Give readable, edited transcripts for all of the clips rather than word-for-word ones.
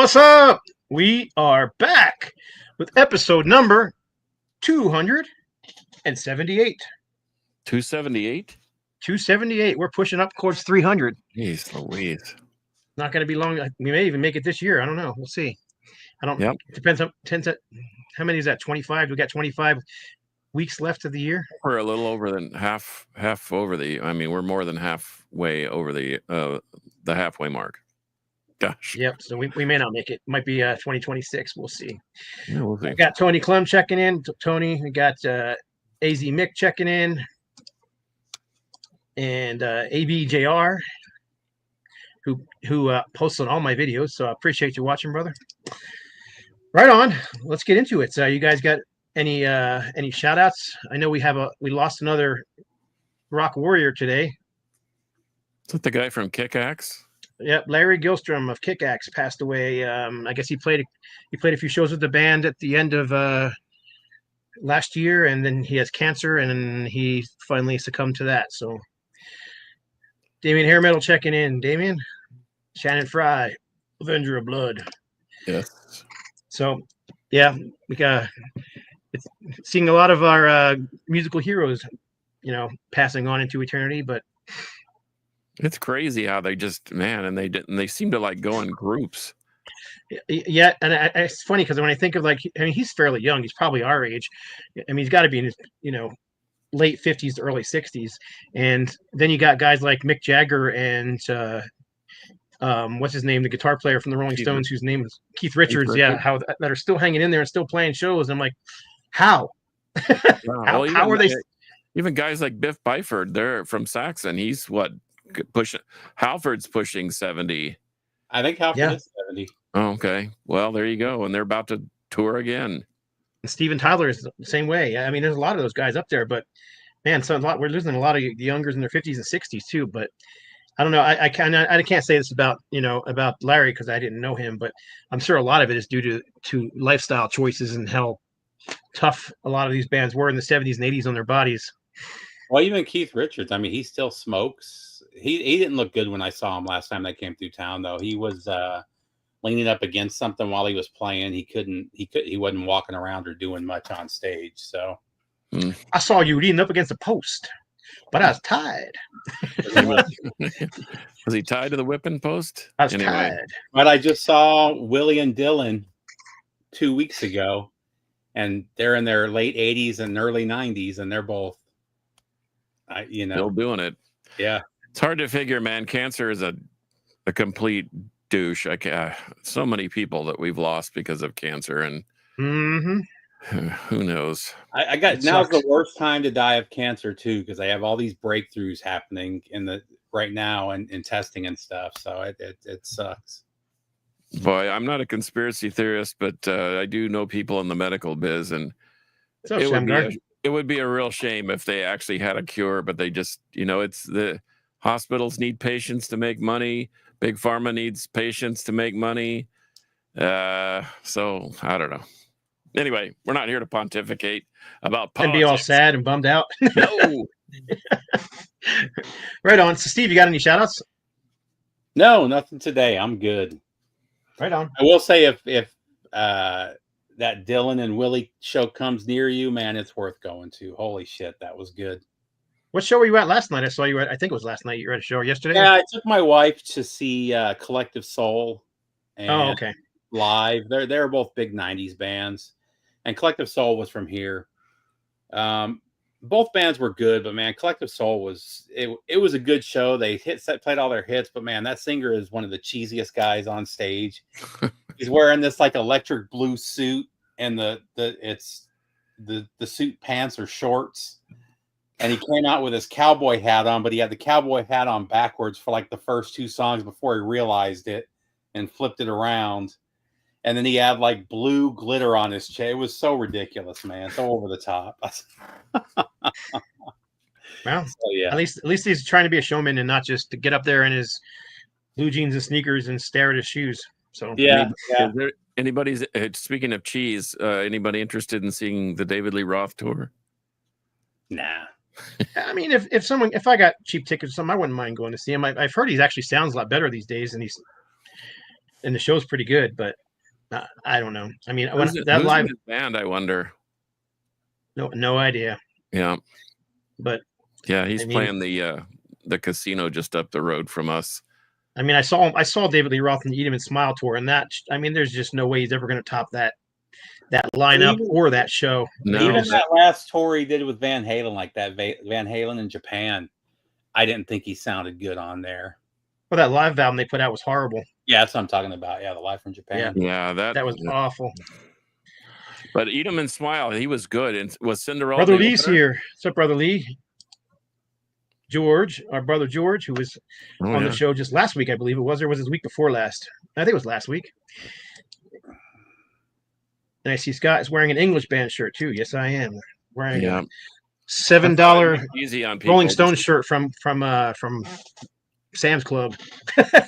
What's up? We are back with episode number 278. 278? 278. We're pushing up towards 300. Jeez Louise. Not going to be long. We may even make it this year. I don't know. We'll see. Yep. It depends on how many is that? 25. We got 25 weeks left of the year. We're a little over than half over we're more than halfway over the halfway mark. Gosh. Yep. So we may not make it. Might be 2026. We'll see. Yeah, we'll see. We got Tony Clem checking in. Tony, we got AZ Mick checking in. And ABJR, who posts on all my videos. So I appreciate you watching, brother. Right on. Let's get into it. So you guys got any shout outs? I know we lost another Rock Warrior today. Is that the guy from Kick-Axe? Yep, Larry Gilstrom of Kick-Axe passed away. I guess he played a few shows with the band at the end of last year, and then he has cancer, and he finally succumbed to that. So Damien Hair Metal checking in. Damien, Shannon Fry, Avenger of Blood. Yes. So yeah, we got seeing a lot of our musical heroes, passing on into eternity, but. It's crazy how they just they seem to like go in groups. Yeah, and it's funny because when I think of he's fairly young. He's probably our age. I mean, he's got to be in his late 50s to early 60s, and then you got guys like Mick Jagger and what's his name, the guitar player from the Rolling Stones, whose name is Keith Richards. Yeah, how that are still hanging in there and still playing shows. And I'm like, how? Wow. how are they? Even guys like Biff Byford, they're from Saxon. He's what? Halford's pushing 70. I think Halford is 70. Oh, okay. Well, there you go. And they're about to tour again. And Steven Tyler is the same way. I mean, there's a lot of those guys up there, but man, we're losing a lot of the youngers in their 50s and 60s too. But I don't know. I can't say this about Larry because I didn't know him, but I'm sure a lot of it is due to lifestyle choices and how tough a lot of these bands were in the 70s and 80s on their bodies. Well, even Keith Richards, I mean, he still smokes. He didn't look good when I saw him last time they came through town, though. He was leaning up against something while he was playing. He wasn't walking around or doing much on stage. So I saw you leaning up against a post, but I was tired. Was he tied to the whipping post? I was tired. But I just saw Willie and Dylan 2 weeks ago, and they're in their late 80s and early 90s, and they're both still doing it. Yeah. It's hard to figure, man. Cancer is a complete douche. So many people that we've lost because of cancer, and who knows? Now's the worst time to die of cancer too, because I have all these breakthroughs happening right now and testing and stuff. So it sucks. Boy, I'm not a conspiracy theorist, but I do know people in the medical biz, and it would be a real shame if they actually had a cure, but they just, it's the hospitals need patients to make money. Big Pharma needs patients to make money. So I don't know. Anyway, we're not here to pontificate about politics. And be all sad and bummed out. No. Right on. So Steve, you got any shout outs? No, nothing today. I'm good. Right on. I will say if that Dylan and Willie show comes near you, man, it's worth going to. Holy shit, that was good. What show were you at last night? I saw you I think it was last night. You were at a show yesterday? Yeah, I took my wife to see Collective Soul. Okay. Live. They're both big 90s bands. And Collective Soul was from here. Both bands were good, but man, Collective Soul was a good show. They played all their hits, but man, that singer is one of the cheesiest guys on stage. He's wearing this like electric blue suit, and the suit pants or shorts. And he came out with his cowboy hat on, but he had the cowboy hat on backwards for like the first two songs before he realized it and flipped it around. And then he had like blue glitter on his chair. It was so ridiculous, man. So over the top. Well, so, yeah. At least he's trying to be a showman and not just to get up there in his blue jeans and sneakers and stare at his shoes. So yeah. Is there anybody's speaking of cheese? Anybody interested in seeing the David Lee Roth tour? Nah. I mean, if I got cheap tickets or something, I wouldn't mind going to see him. I've heard he actually sounds a lot better these days, and and the show's pretty good, but I don't know. I mean, who's live in his band, I wonder. No idea. Yeah, but yeah, he's playing the casino just up the road from us. I mean, I saw David Lee Roth in the Eat 'Em and Smile tour, and that, I mean, there's just no way he's ever going to top that lineup or that show. No, even that last tour he did with Van Halen, like that Van Halen in Japan, I didn't think he sounded good on there. Well, that live album they put out was horrible. Yeah, that's what I'm talking about. Yeah, the live from Japan. Yeah, that was awful. But Eat 'Em and Smile, he was good. And was Cinderella? Brother Lee's here. What's up, Brother Lee? George, our brother George, who was on the show just last week, I believe it was, or was it the week before last? I think it was last week. And I see Scott is wearing an English band shirt too. Yes, I am wearing a $7 easy on Rolling Stone shirt from Sam's Club. I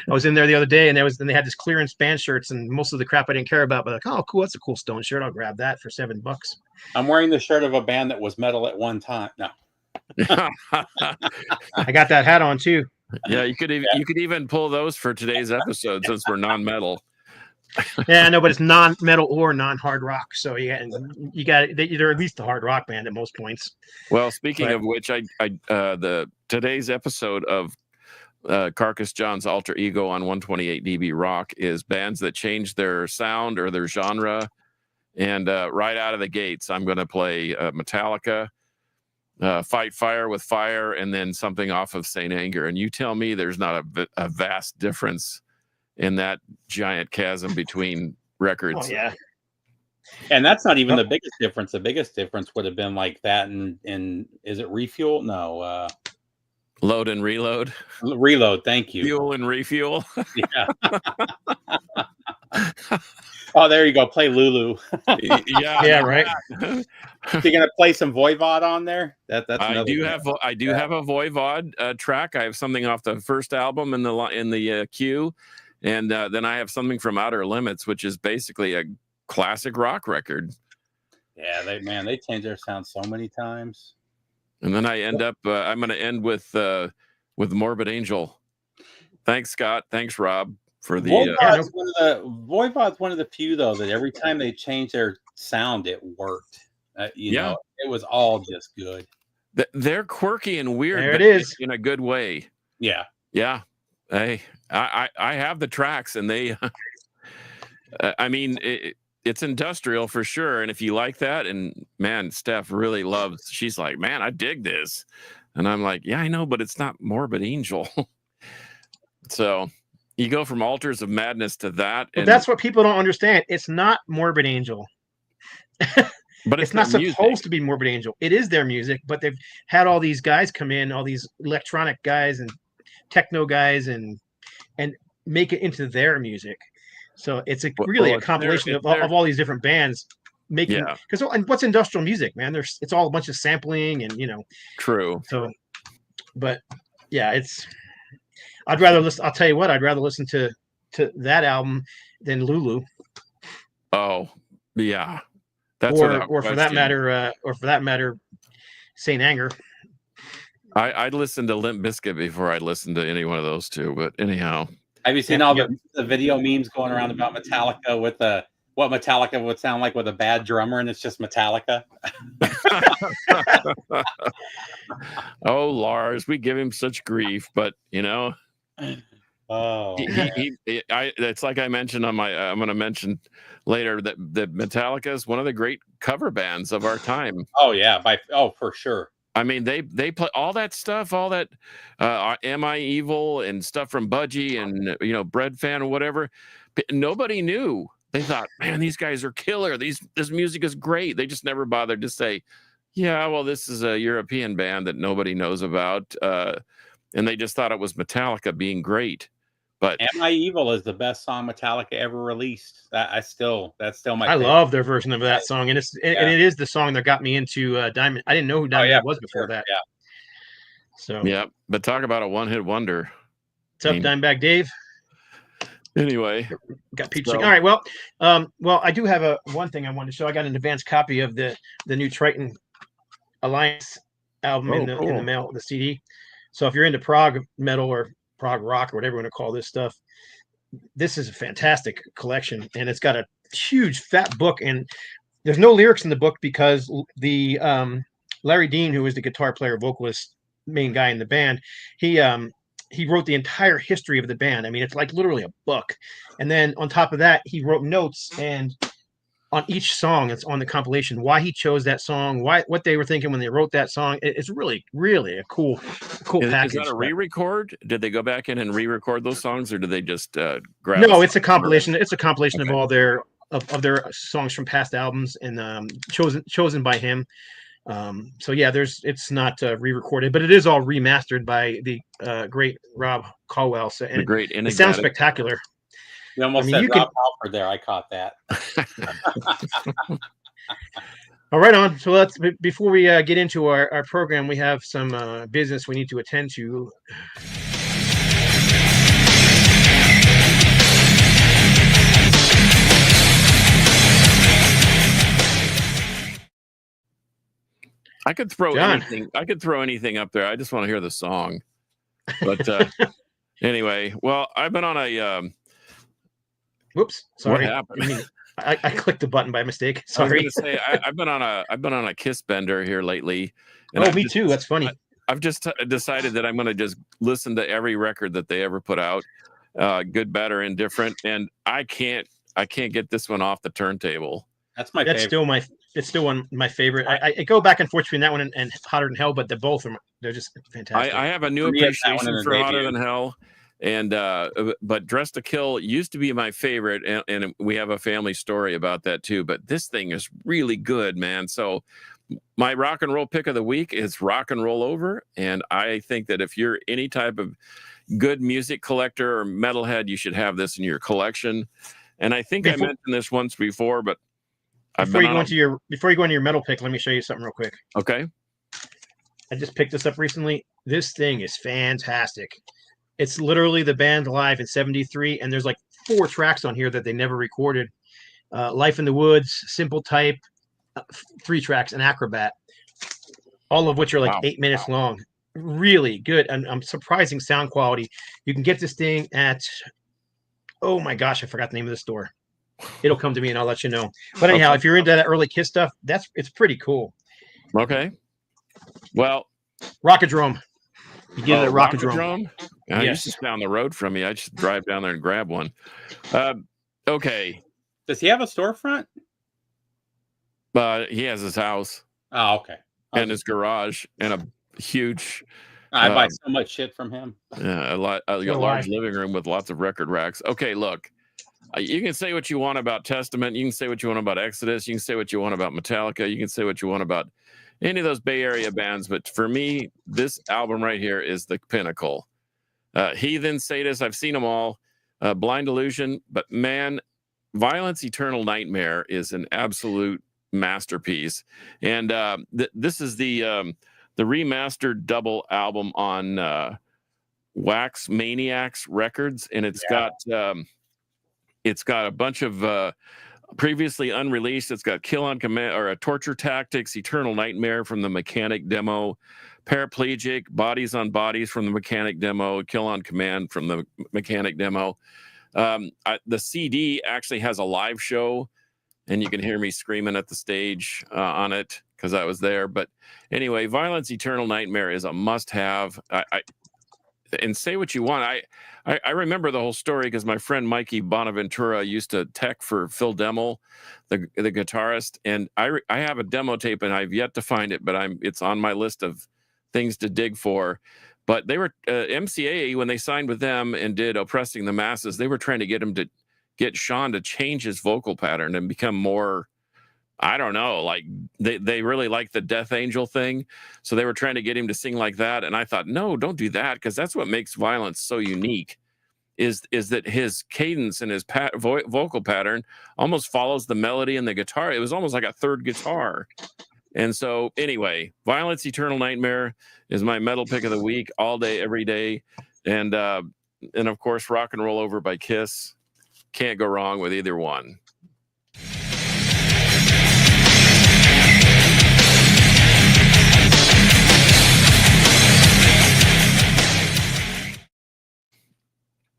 was in there the other day, and they had this clearance band shirts, and most of the crap I didn't care about, but like, oh, cool, that's a cool Stone shirt. I'll grab that for $7. I'm wearing the shirt of a band that was metal at one time. No. I got that hat on too. Yeah, you could even pull those for today's episode since we're non-metal. Yeah, I know, but it's non-metal or non-hard rock, so you got they're at least a hard rock band at most points. Well, speaking of which, today's episode of Carcass John's Alter Ego on 128 dB Rock is bands that change their sound or their genre, and right out of the gates, I'm going to play Metallica. Fight Fire with Fire, and then something off of Saint Anger. And you tell me there's not a vast difference in that giant chasm between records. Oh, yeah. And that's not even the biggest difference. The biggest difference would have been like that in is it Refuel? No. Load and Reload. Reload, thank you. Fuel and Refuel. Yeah. Oh, there you go. Play Lulu. Yeah, right. You're gonna play some Voivod on there. That's I do have a Voivod track. I have something off the first album in the queue, and then I have something from Outer Limits, which is basically a classic rock record. Yeah, they changed their sound so many times. And then I end up. I'm going to end with Morbid Angel. Thanks, Scott. Thanks, Rob. For the Voivod's one of the few though that every time they changed their sound, it worked. You know, it was all just good. They're quirky and weird. There it is in a good way. Yeah, yeah. Hey, I have the tracks, and they. I mean, it's industrial for sure, and if you like that, and man, Steph really loves. She's like, man, I dig this, and I'm like, yeah, I know, but it's not Morbid Angel. So. You go from Altars of Madness to that. And that's what people don't understand. It's not Morbid Angel. But it's not supposed to be Morbid Angel. It is their music, but they've had all these guys come in, all these electronic guys and techno guys, and make it into their music. So it's really a compilation of all these different bands making. Because what's industrial music, man? It's all a bunch of sampling and True. So, but yeah, it's. I'd rather listen. I'll tell you what. I'd rather listen to that album than Lulu. Oh, yeah. That's or for that matter, Saint Anger. I'd listen to Limp Bizkit before I'd listen to any one of those two. But anyhow, have you seen all the video memes going around about Metallica with what Metallica would sound like with a bad drummer, and it's just Metallica? Oh, Lars, we give him such grief, but Oh, it's like I mentioned on my. I'm going to mention later that Metallica is one of the great cover bands of our time. Oh yeah, for sure. I mean, they play all that stuff, all that Am I Evil and stuff from Budgie and Bread Fan or whatever. But nobody knew. They thought, man, these guys are killer. This music is great. They just never bothered to say, yeah, well, this is a European band that nobody knows about. And they just thought it was Metallica being great. But Am I Evil is the best song Metallica ever released. That's still my favorite. I love their version of that song. And it is the song that got me into Diamond. I didn't know who Diamond was before that. Yeah. So yeah, but talk about a one-hit wonder. What's up, Dimebag Dave? Anyway, got Pete. All right, well, I do have one thing I wanted to show. I got an advanced copy of the new Triton Alliance album in the mail, the CD. So if you're into prog metal or prog rock or whatever you want to call this stuff, this is a fantastic collection, and it's got a huge fat book, and there's no lyrics in the book because the Larry Dean, who is the guitar player, vocalist, main guy in the band, he wrote the entire history of the band. I mean, it's like literally a book. And then on top of that, he wrote notes, and on each song, it's on the compilation, why he chose that song, what they were thinking when they wrote that song. It's really, really a cool package. Is that a re-record? Did they go back in and re-record those songs, or did they just grab? No, it's a compilation. It's a compilation of all their songs from past albums, and chosen by him. So yeah, it's not re-recorded, but it is all remastered by the great Rob Caldwell. So, and it sounds spectacular. You almost said Rob Halford there. I caught that. All right, on. So before we get into our program, we have some business we need to attend to. I could throw anything. I could throw anything up there. I just want to hear the song. But anyway, well, I've been on a. Whoops! Sorry. What happened? I clicked the button by mistake. Sorry. I was going to say I've been on a Kiss bender here lately. And me too. That's funny. I've just decided that I'm going to just listen to every record that they ever put out, good, bad, or indifferent, and I can't get this one off the turntable. That's my favorite. It's still one of my favorite. I go back and forth between that one and Hotter Than Hell, but they're just fantastic. I have a new appreciation for Hotter Than Hell. And but Dressed to Kill used to be my favorite, and we have a family story about that too. But this thing is really good, man. So my rock and roll pick of the week is Rock and Roll Over, and I think that if you're any type of good music collector or metalhead, you should have this in your collection. And I think I mentioned this once before, but before you go into your metal pick, let me show you something real quick. Okay. I just picked this up recently. This thing is fantastic. It's literally the band live in '73, and there's like 4 tracks on here that they never recorded. Life in the Woods, Simple Type, 3 tracks, and Acrobat, all of which are like 8 minutes long. Really good, and surprising sound quality. You can get this thing at, oh my gosh, I forgot the name of the store. It'll come to me, and I'll let you know. But anyhow, if you're into that early Kiss stuff, it's pretty cool. Okay. Well, Rockadrome. You get it at Rockadrome. Yes. It's just down the road from me. I just drive down there and grab one. Okay. Does he have a storefront? He has his house. Oh, okay. And his garage and a huge. I buy so much shit from him. Yeah, a large living room with lots of record racks. Okay, look. You can say what you want about Testament. You can say what you want about Exodus. You can say what you want about Metallica. You can say what you want about any of those Bay Area bands. But for me, this album right here is the pinnacle. Heathen, Sadist, I've seen them all. Blind Illusion. But man, Violence, Eternal Nightmare is an absolute masterpiece. And this is the remastered double album on Wax Maniacs Records. And it's got a bunch of previously unreleased. It's got Kill on Command or Torture Tactics, Eternal Nightmare from the Mechanic demo, Paraplegic, Bodies on Bodies from the Mechanic demo, Kill on Command from the Mechanic demo. The CD actually has a live show, and you can hear me screaming at the stage on it because I was there. But anyway, Violence, Eternal Nightmare is a must-have. And say what you want. I remember the whole story because my friend Mikey Bonaventura used to tech for Phil Demmel, the guitarist, and I have a demo tape and I've yet to find it, but it's on my list of things to dig for. But they were MCA when they signed with them and did Oppressing the Masses. They were trying to get Sean to change his vocal pattern and become more. I don't know, like they really like the Death Angel thing. So they were trying to get him to sing like that. And I thought, no, don't do that. Because that's what makes Violence so unique is that his cadence and his vocal pattern almost follows the melody and the guitar. It was almost like a third guitar. And so anyway, Violence, Eternal Nightmare is my metal pick of the week all day, every day. And of course, Rock and Roll Over by Kiss. Can't go wrong with either one.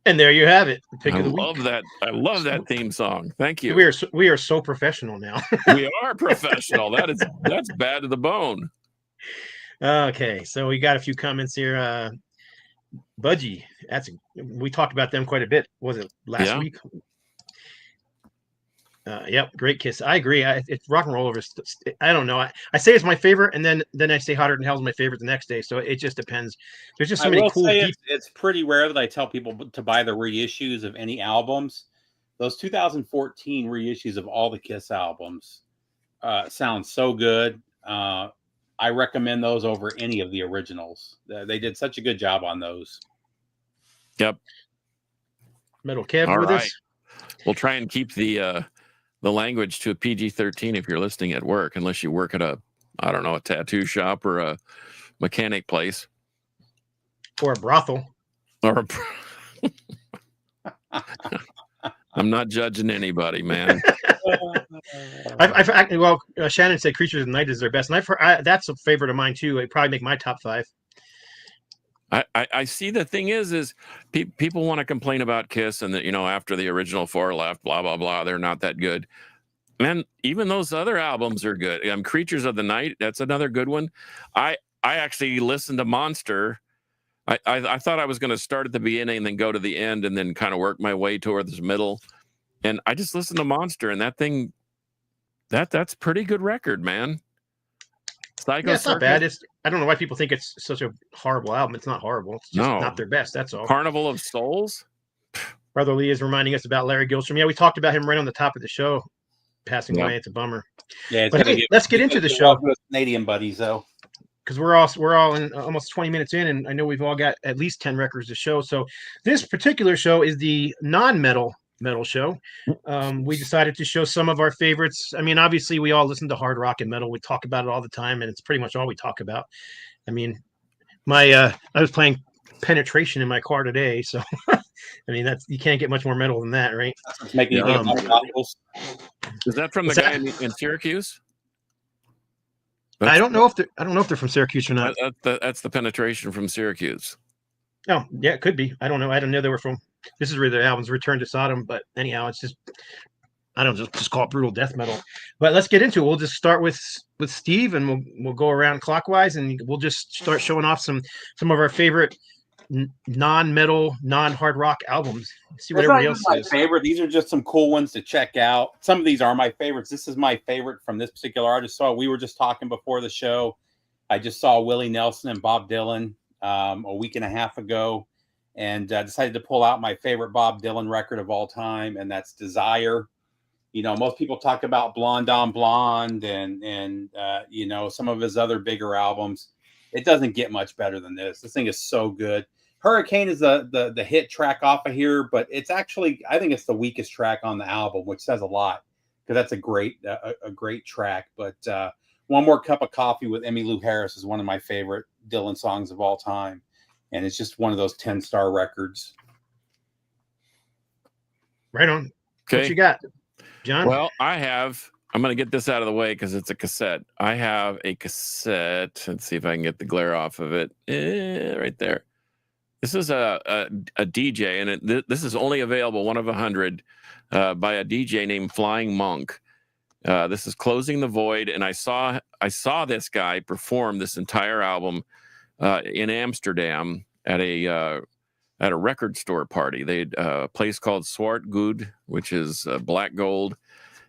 And there you have it. The pick I of the love week. that. I love that theme song. Thank you. We are so professional now. We are professional. That's bad to the bone. Okay, so we got a few comments here. Budgie, we talked about them quite a bit. Was it last week? Yep, great Kiss. I agree. It's Rock and Roll Over. I don't know. I say it's my favorite, and then I say Hotter Than Hell is my favorite the next day. So it just depends. There's just so many cool. It's pretty rare that I tell people to buy the reissues of any albums. Those 2014 reissues of all the Kiss albums sound so good. I recommend those over any of the originals. They did such a good job on those. Yep. Metal Kev with us. We'll try and keep the language to a PG-13 if you're listening at work, unless you work at a tattoo shop or a mechanic place. Or a brothel. Or I'm not judging anybody, man. Shannon said Creatures of the Night is their best. And that's a favorite of mine, too. It'd probably make my top 5. I see the thing is people want to complain about Kiss and that, after the original 4 left, blah, blah, blah, they're not that good. Man, even those other albums are good. Creatures of the Night, that's another good one. I actually listened to Monster. I thought I was going to start at the beginning and then go to the end and then kind of work my way towards the middle. And I just listened to Monster, and that thing, that's pretty good record, man. Psycho it's not bad. I don't know why people think it's such a horrible album. It's not horrible. It's just not their best. That's all. Carnival of Souls. Brother Lee is reminding us about Larry Gilstrom. Yeah, we talked about him right on the top of the show, passing away. It's a bummer. Yeah, but hey, let's get into the show. Canadian buddies, though, because we're all in almost 20 minutes in, and I know we've all got at least 10 records to show. So this particular show is the non-metal show. We decided to show some of our favorites. I mean, obviously we all listen to hard rock and metal. We talk about it all the time, and it's pretty much all we talk about. I mean, I was playing Penetration in my car today, so I mean, you can't get much more metal than that, right? Is that from the guy in Syracuse? I don't know if they're from Syracuse or not. That's the Penetration from Syracuse. Oh, yeah, it could be. I don't know. I didn't know they were from. This is where their album's Return to Sodom, but anyhow, it's just I don't just call it brutal death metal. But let's get into it. We'll just start with Steve, and we'll go around clockwise, and we'll just start showing off some of our favorite non-metal, non-hard rock albums. See what everybody else says. Favorite. These are just some cool ones to check out. Some of these are my favorites. This is my favorite from this particular artist. So we were just talking before the show. I just saw Willie Nelson and Bob Dylan a week and a half ago, and decided to pull out my favorite Bob Dylan record of all time, and that's Desire. Most people talk about Blonde on Blonde and some of his other bigger albums. It doesn't get much better than this. This thing is so good. Hurricane is the hit track off of here, but it's actually, I think it's the weakest track on the album, which says a lot because that's a great track. But One More Cup of Coffee with Emmylou Harris is one of my favorite Dylan songs of all time. And it's just one of those 10-star records. Right on. Okay. What you got, John? Well, I'm going to get this out of the way because it's a cassette. I have a cassette. Let's see if I can get the glare off of it. Right there. This is a DJ, and this is only available, one of 100, by a DJ named Flying Monk. This is Closing the Void, and I saw this guy perform this entire album in Amsterdam at a record store party. They had a place called Zwart Goud, which is black gold,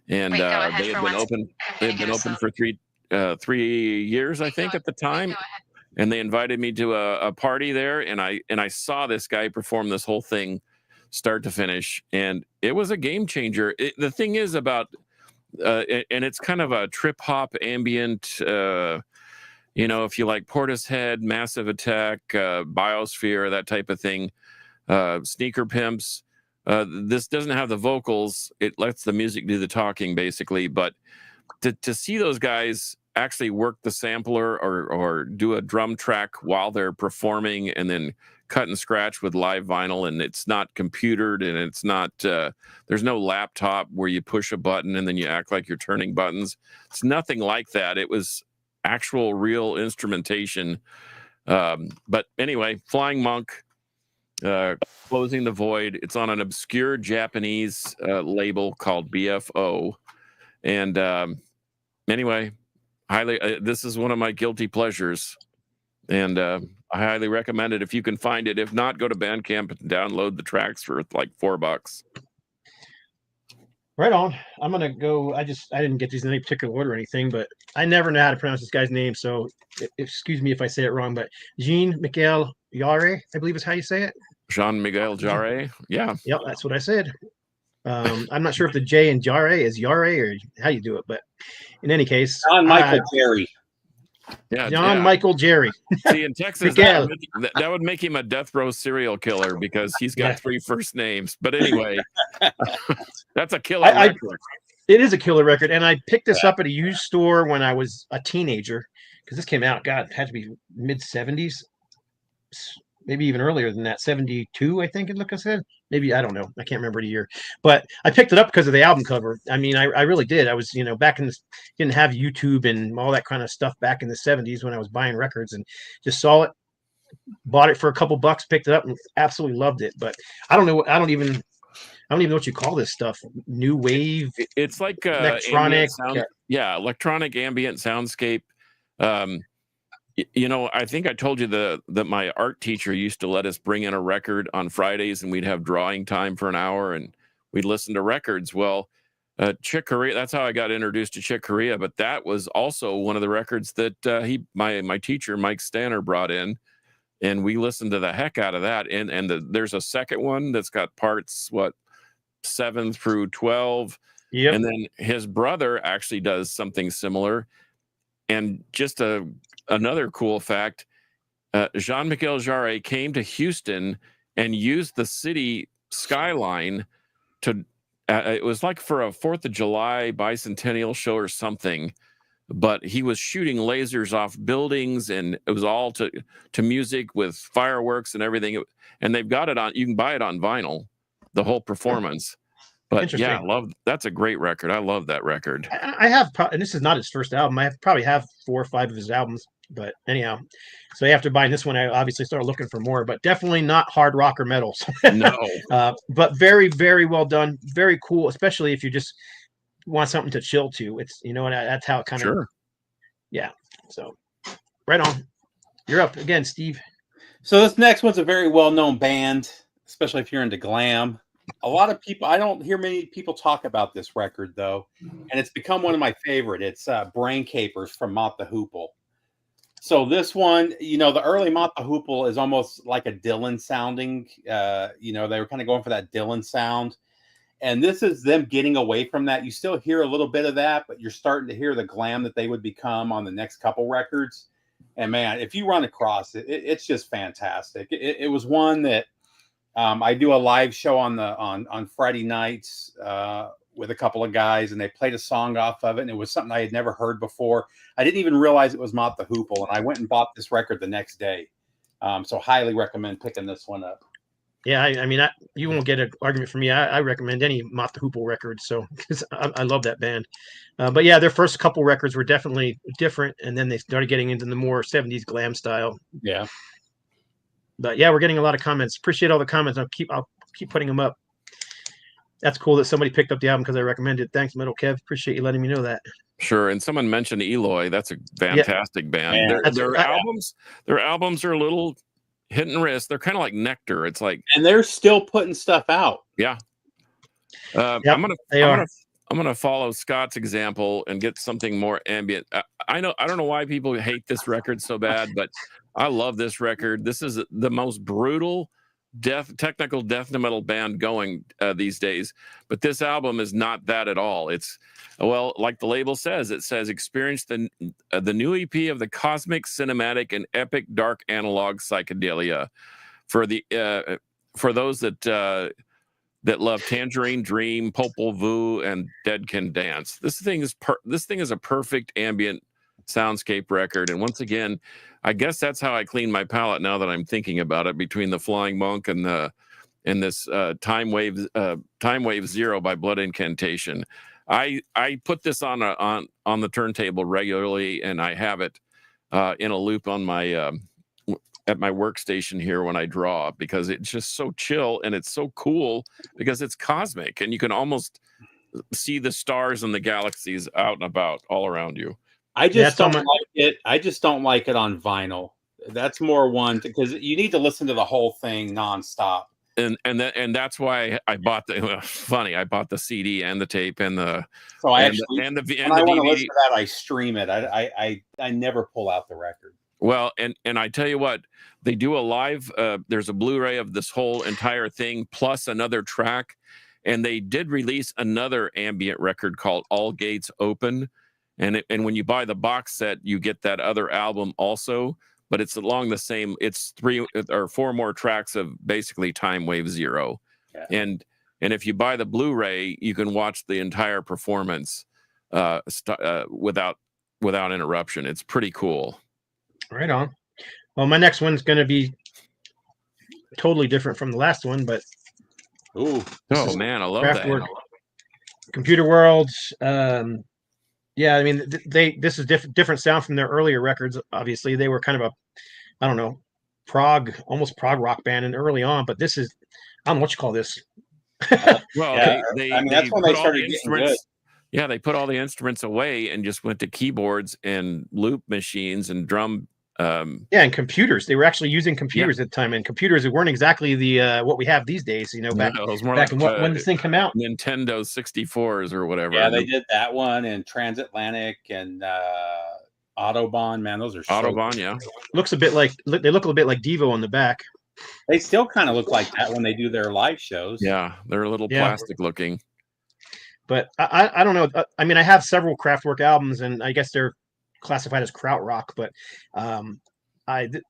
and they had been open for 3 years, I think, at the time. And they invited me to a party there, and I saw this guy perform this whole thing, start to finish, and it was a game changer. The thing is about, and it's kind of a trip hop ambient. If you like Portishead, Massive Attack, Biosphere, that type of thing, Sneaker Pimps. This doesn't have the vocals; it lets the music do the talking, basically. But to see those guys actually work the sampler or do a drum track while they're performing and then cut and scratch with live vinyl, and it's not computered, and it's not there's no laptop where you push a button and then you act like you're turning buttons. It's nothing like that. It was actual real instrumentation. But anyway, Flying Monk, Closing the Void. It's on an obscure Japanese label called BFO. And anyway, this is one of my guilty pleasures. And I highly recommend it if you can find it. If not, go to Bandcamp and download the tracks for like $4. Right on. I'm gonna go. I didn't get these in any particular order or anything, but I never know how to pronounce this guy's name, so excuse me if I say it wrong. But Jean-Michel Jarre, I believe is how you say it. Jean-Michel Jarre. Yeah. Yep, that's what I said. I'm not sure if the J in Jarre is Jarre or how you do it, but in any case, John Michael Jerry. Yeah, John Michael Jerry. See, in Texas, that would make him a death row serial killer because he's got 3 first names. But anyway, that's a killer record. It is a killer record, and I picked this up at a used store when I was a teenager because this came out. God, it had to be mid '70s, maybe even earlier than that. '72, I think. Like I said, maybe I don't know. I can't remember the year, but I picked it up because of the album cover. I mean, I really did. I was, back in this, didn't have YouTube and all that kind of stuff back in the '70s when I was buying records, and just saw it, bought it for a couple bucks, picked it up, and absolutely loved it. But I don't don't even know what you call this stuff. New wave. It's like electronic. Electronic ambient soundscape. I think I told you that my art teacher used to let us bring in a record on Fridays, and we'd have drawing time for an hour, and we'd listen to records. Well, Chick Corea, that's how I got introduced to Chick Corea, but that was also one of the records that my teacher, Mike Stanner, brought in, and we listened to the heck out of that. And there's a second one that's got parts, 7 through 12. Yep. And then his brother actually does something similar. And just another cool fact, Jean-Michel Jarre came to Houston and used the city skyline to, it was like for a 4th of July bicentennial show or something, but he was shooting lasers off buildings, and it was all to music with fireworks and everything. And they've got it on, you can buy it on vinyl, the whole performance. But yeah, that's a great record. I love that record. I have, and this is not his first album. I probably have 4 or 5 of his albums. But anyhow, so after buying this one, I obviously started looking for more, but definitely not hard rock or metal. No. But very, very well done. Very cool, especially if you just want something to chill to. It's, that's how it kind of. Yeah. So right on. You're up again, Steve. So this next one's a very well-known band, especially if you're into glam. A lot of people, I don't hear many people talk about this record, though, and it's become one of my favorite. It's Brain Capers from Mott the Hoople. So this one, the early Mott the Hoople is almost like a Dylan sounding. They were kind of going for that Dylan sound. And this is them getting away from that. You still hear a little bit of that, but you're starting to hear the glam that they would become on the next couple records. And man, if you run across it, it's just fantastic. It was one that I do a live show on Friday nights with a couple of guys, and they played a song off of it, and it was something I had never heard before. I didn't even realize it was Mott the Hoople, and I went and bought this record the next day. So highly recommend picking this one up. Yeah, I mean, you won't get an argument from me. I recommend any Mott the Hoople record, so because I love that band. But yeah, their first couple records were definitely different, and then they started getting into the more 70s glam style. Yeah. But yeah, we're getting a lot of comments. Appreciate all the comments. I'll keep putting them up. That's cool that somebody picked up the album because I recommended. Thanks, Metal Kev. Appreciate you letting me know that. Sure. And someone mentioned Eloy. That's a fantastic band. Their albums are a little hit and miss. They're kind of like Nectar. It's like, and they're still putting stuff out. Yeah. I'm gonna follow Scott's example and get something more ambient. I don't know why people hate this record so bad, but I love this record. This is the most brutal technical death metal band going these days, but this album is not that at all. It's, well, like the label says, it says experience the new EP of the cosmic, cinematic, and epic dark analog psychedelia for those that love Tangerine Dream, Popol Vuh, and Dead Can Dance. This thing is a perfect ambient soundscape record. And once again, I guess that's how I clean my palate now that I'm thinking about it, between the Flying Monk and this Time Wave Zero by Blood Incantation. I put this on the turntable regularly, and I have it in a loop on my at my workstation here when I draw, because it's just so chill and it's so cool because it's cosmic and you can almost see the stars and the galaxies out and about all around you. I just don't like it. I just don't like it on vinyl. That's more one because you need to listen to the whole thing nonstop. And that's why I bought I bought the CD and the tape and the so I and actually and the when I want to listen to that, I stream it. I never pull out the record. Well, and I tell you what, they do a live. There's a Blu-ray of this whole entire thing plus another track, and they did release another ambient record called All Gates Open, and when you buy the box set, you get that other album also. But it's along the same. It's 3 or 4 more tracks of basically Time Wave Zero, and if you buy the Blu-ray, you can watch the entire performance without interruption. It's pretty cool. Right on. Well, my next one's going to be totally different from the last one, but oh man, I love that. Computer Worlds. Yeah, I mean, this is different sound from their earlier records. Obviously, they were kind of almost prog rock band and early on, but this is, I don't know what you call this. Well, that's when they started getting good. Yeah, they put all the instruments away and just went to keyboards and loop machines and drum. And computers. They were actually using computers at the time, and computers weren't exactly the what we have these days. Back in when this thing came out, Nintendo 64s or whatever. Yeah, they did that one and Transatlantic and Autobahn. Man, those are Autobahn. Yeah, looks a bit like they look a bit like Devo on the back. They still kind of look like that when they do their live shows. Yeah, they're a little plastic looking. But I don't know. I mean, I have several Kraftwerk albums, and I guess they're classified as krautrock, but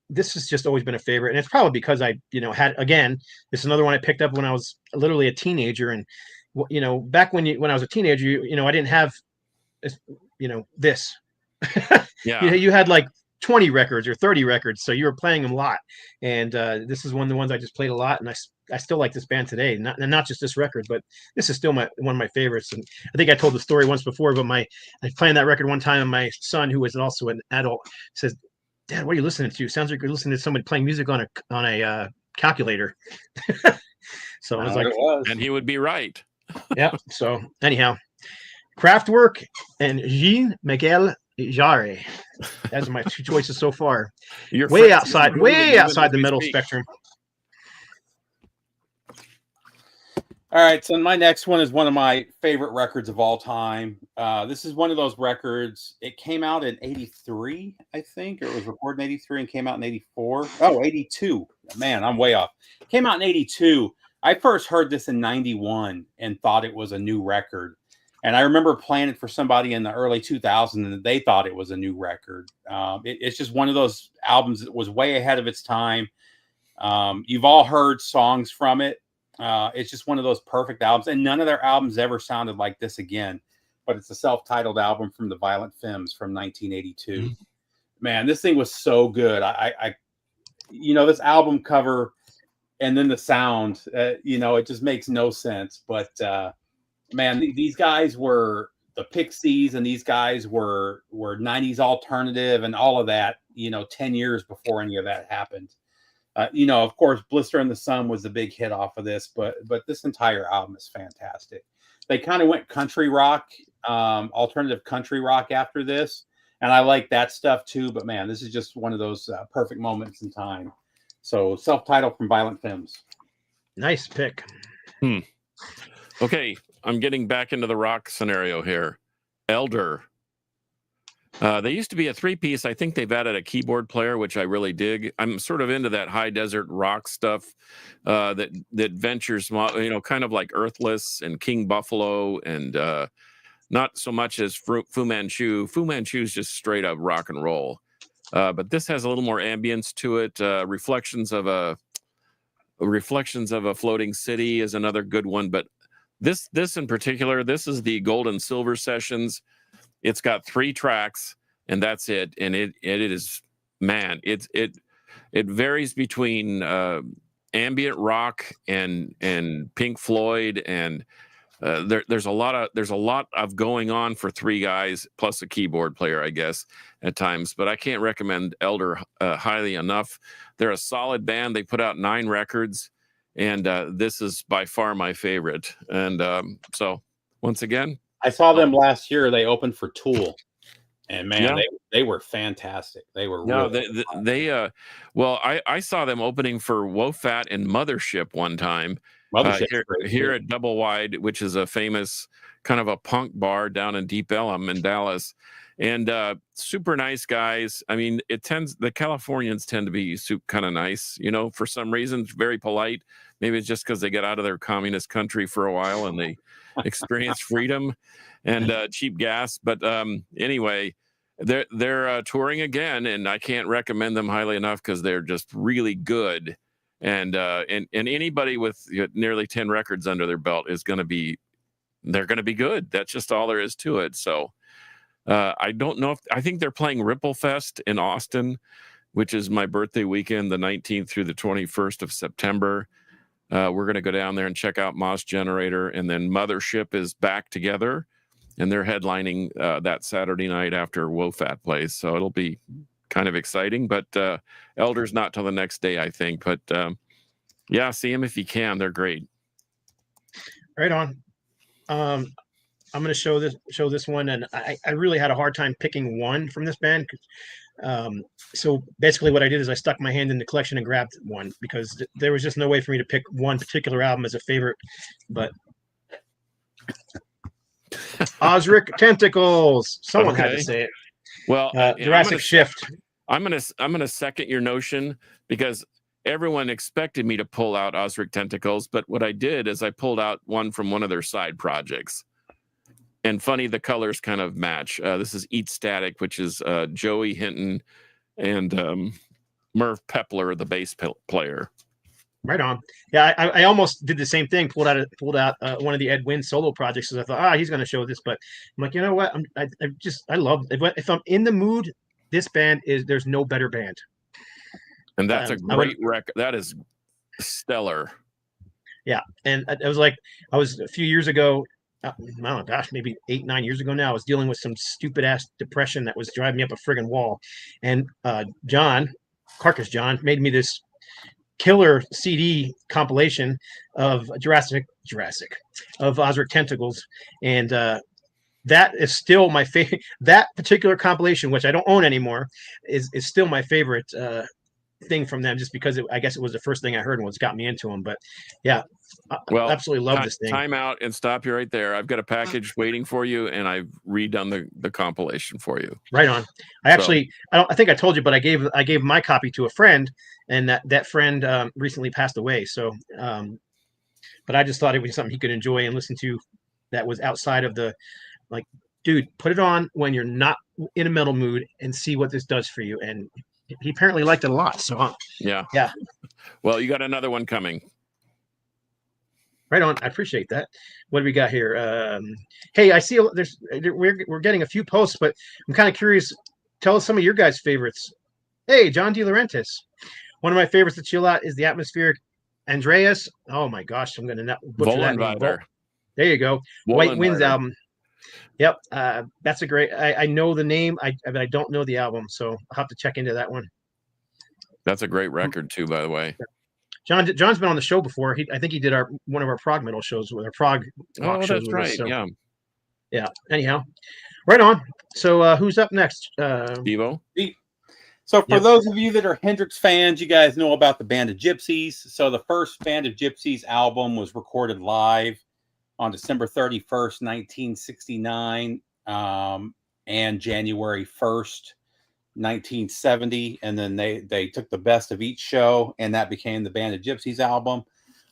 this has just always been a favorite, and it's probably because I had, again, this is another one I picked up when I was literally a teenager, and back when I was a teenager, I didn't have this. Yeah, you had like 20 records or 30 records, so you were playing them a lot, and this is one of the ones I just played a lot, and I still like this band today, not just this record, but this is still one of my favorites. And I think I told the story once before, but I was playing that record one time, and my son, who was also an adult, says, "Dad, what are you listening to? Sounds like you're listening to somebody playing music on a calculator." So I was like, and he would be right. Yeah. So anyhow, Kraftwerk and Jean-Michel Jarre. Those are my 2 choices so far. You're way outside the metal spectrum. All right, so my next one is one of my favorite records of all time. This is one of those records. It came out in 83, I think, or it was recorded in 83 and came out in 84. Oh, 82. Man, I'm way off. It came out in 82. I first heard this in 91 and thought it was a new record. And I remember playing it for somebody in the early 2000s, and they thought it was a new record. It's just one of those albums that was way ahead of its time. You've all heard songs from it. It's just one of those perfect albums, and none of their albums ever sounded like this again. But it's a self-titled album from the Violent Femmes from 1982. Mm-hmm. Man, this thing was so good. I this album cover and then the sound, it just makes no sense. But man, these guys were the Pixies, and these guys were 90s alternative and all of that, 10 years before any of that happened. Of course, Blister in the Sun was the big hit off of this, but this entire album is fantastic. They kind of went country rock, alternative country rock after this, and I like that stuff too. But man, this is just one of those perfect moments in time. So, self-titled from Violent Femmes. Nice pick. Okay, I'm getting back into the rock scenario here. Elder. They used to be a 3-piece. I think they've added a keyboard player, which I really dig. I'm sort of into that high desert rock stuff that ventures, kind of like Earthless and King Buffalo, and not so much as Fu Manchu. Fu Manchu is just straight up rock and roll. But this has a little more ambience to it. Reflections of a Floating City is another good one. But this in particular, this is the Gold and Silver Sessions. It's got 3 tracks, and that's it. And it is, man, it varies between ambient rock and Pink Floyd, and there's a lot of going on for three guys plus a keyboard player, I guess, at times. But I can't recommend Elder highly enough. They're a solid band. They put out 9 records, and this is by far my favorite. And so once again, I saw them last year. They opened for Tool, and man, they were fantastic. They were I saw them opening for Wofat and Mothership one time. Here at Double Wide, which is a famous kind of a punk bar down in Deep Ellum in Dallas, and super nice guys. I mean, the Californians tend to be kind of nice, for some reason, very polite. Maybe it's just because they get out of their communist country for a while and they experience freedom and cheap gas. But anyway, they're touring again, and I can't recommend them highly enough because they're just really good. And anybody with nearly 10 records under their belt they're going to be good. That's just all there is to it. So I don't know I think they're playing Ripple Fest in Austin, which is my birthday weekend, the 19th through the 21st of September. We're going to go down there and check out Moss Generator, and then Mothership is back together, and they're headlining that Saturday night after Wofat plays. So it'll be kind of exciting, but Elder's not till the next day, I think. But see them if you can. They're great. Right on. I'm going to show this one, and I really had a hard time picking one from this band. So basically what I did is I stuck my hand in the collection and grabbed one because there was just no way for me to pick one particular album as a favorite. But Ozric Tentacles, someone had to say it. Well, Jurassic Shift. I'm gonna second your notion because everyone expected me to pull out Ozric Tentacles, but what I did is I pulled out one from one of their side projects. And funny, the colors kind of match. This is Eat Static, which is Joey Hinton and Merv Pepler, the bass player. Right on. Yeah, I almost did the same thing. Pulled out one of the Ed Wynn solo projects because I thought, he's going to show this. But I'm like, you know what? I love if I'm in the mood. This band there's no better band. And that's a great record. That is stellar. Yeah, and I was a few years ago. Oh gosh, maybe 8-9 years ago now. I was dealing with some stupid ass depression that was driving me up a friggin' wall, and Carcass John, made me this killer CD compilation of Jurassic of Ozric Tentacles, and that is still my favorite. That particular compilation, which I don't own anymore, is still my favorite thing from them, just because I guess it was the first thing I heard and what's got me into them. But yeah, I absolutely love this thing. Time out and stop you right there. I've got a package waiting for you, and I've redone the compilation for you. Right on. I think I told you, but I gave my copy to a friend, and that friend recently passed away. So, but I just thought it was something he could enjoy and listen to. That was outside of dude, put it on when you're not in a metal mood and see what this does for you. And he apparently liked it a lot. So yeah. Well, you got another one coming. Right on. I appreciate that. What do we got here? Hey, I see we're getting a few posts, but I'm kind of curious. Tell us some of your guys' favorites. Hey, John De Laurentiis. One of my favorites to chill out is the Atmospheric Andreas. Oh my gosh, I'm gonna butcher that name. There you go. White Winds album. Yep, that's a great. I know the name, but I don't know the album, so I'll have to check into that one. That's a great record too, by the way. John's been on the show before. I think he did one of our prog metal shows with our prog rock shows. That's right. So. Yeah. Anyhow, right on. So who's up next? Devo. So for those of you that are Hendrix fans, you guys know about the Band of Gypsys. So the first Band of Gypsys album was recorded live on December 31st, 1969, and January 1st, 1970. And then they took the best of each show, and that became the Band of Gypsys album.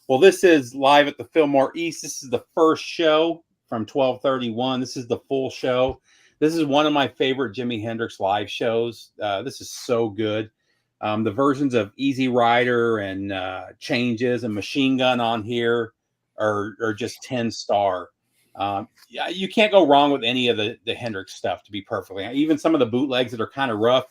Well, this is live at the Fillmore East. This is the first show from 12/31. This is the full show. This is one of my favorite Jimi Hendrix live shows. This is so good. The versions of Easy Rider and Changes and Machine Gun on here are just 10-star. Yeah, you can't go wrong with any of the Hendrix stuff, to be perfectly honest. Even some of the bootlegs that are kind of rough,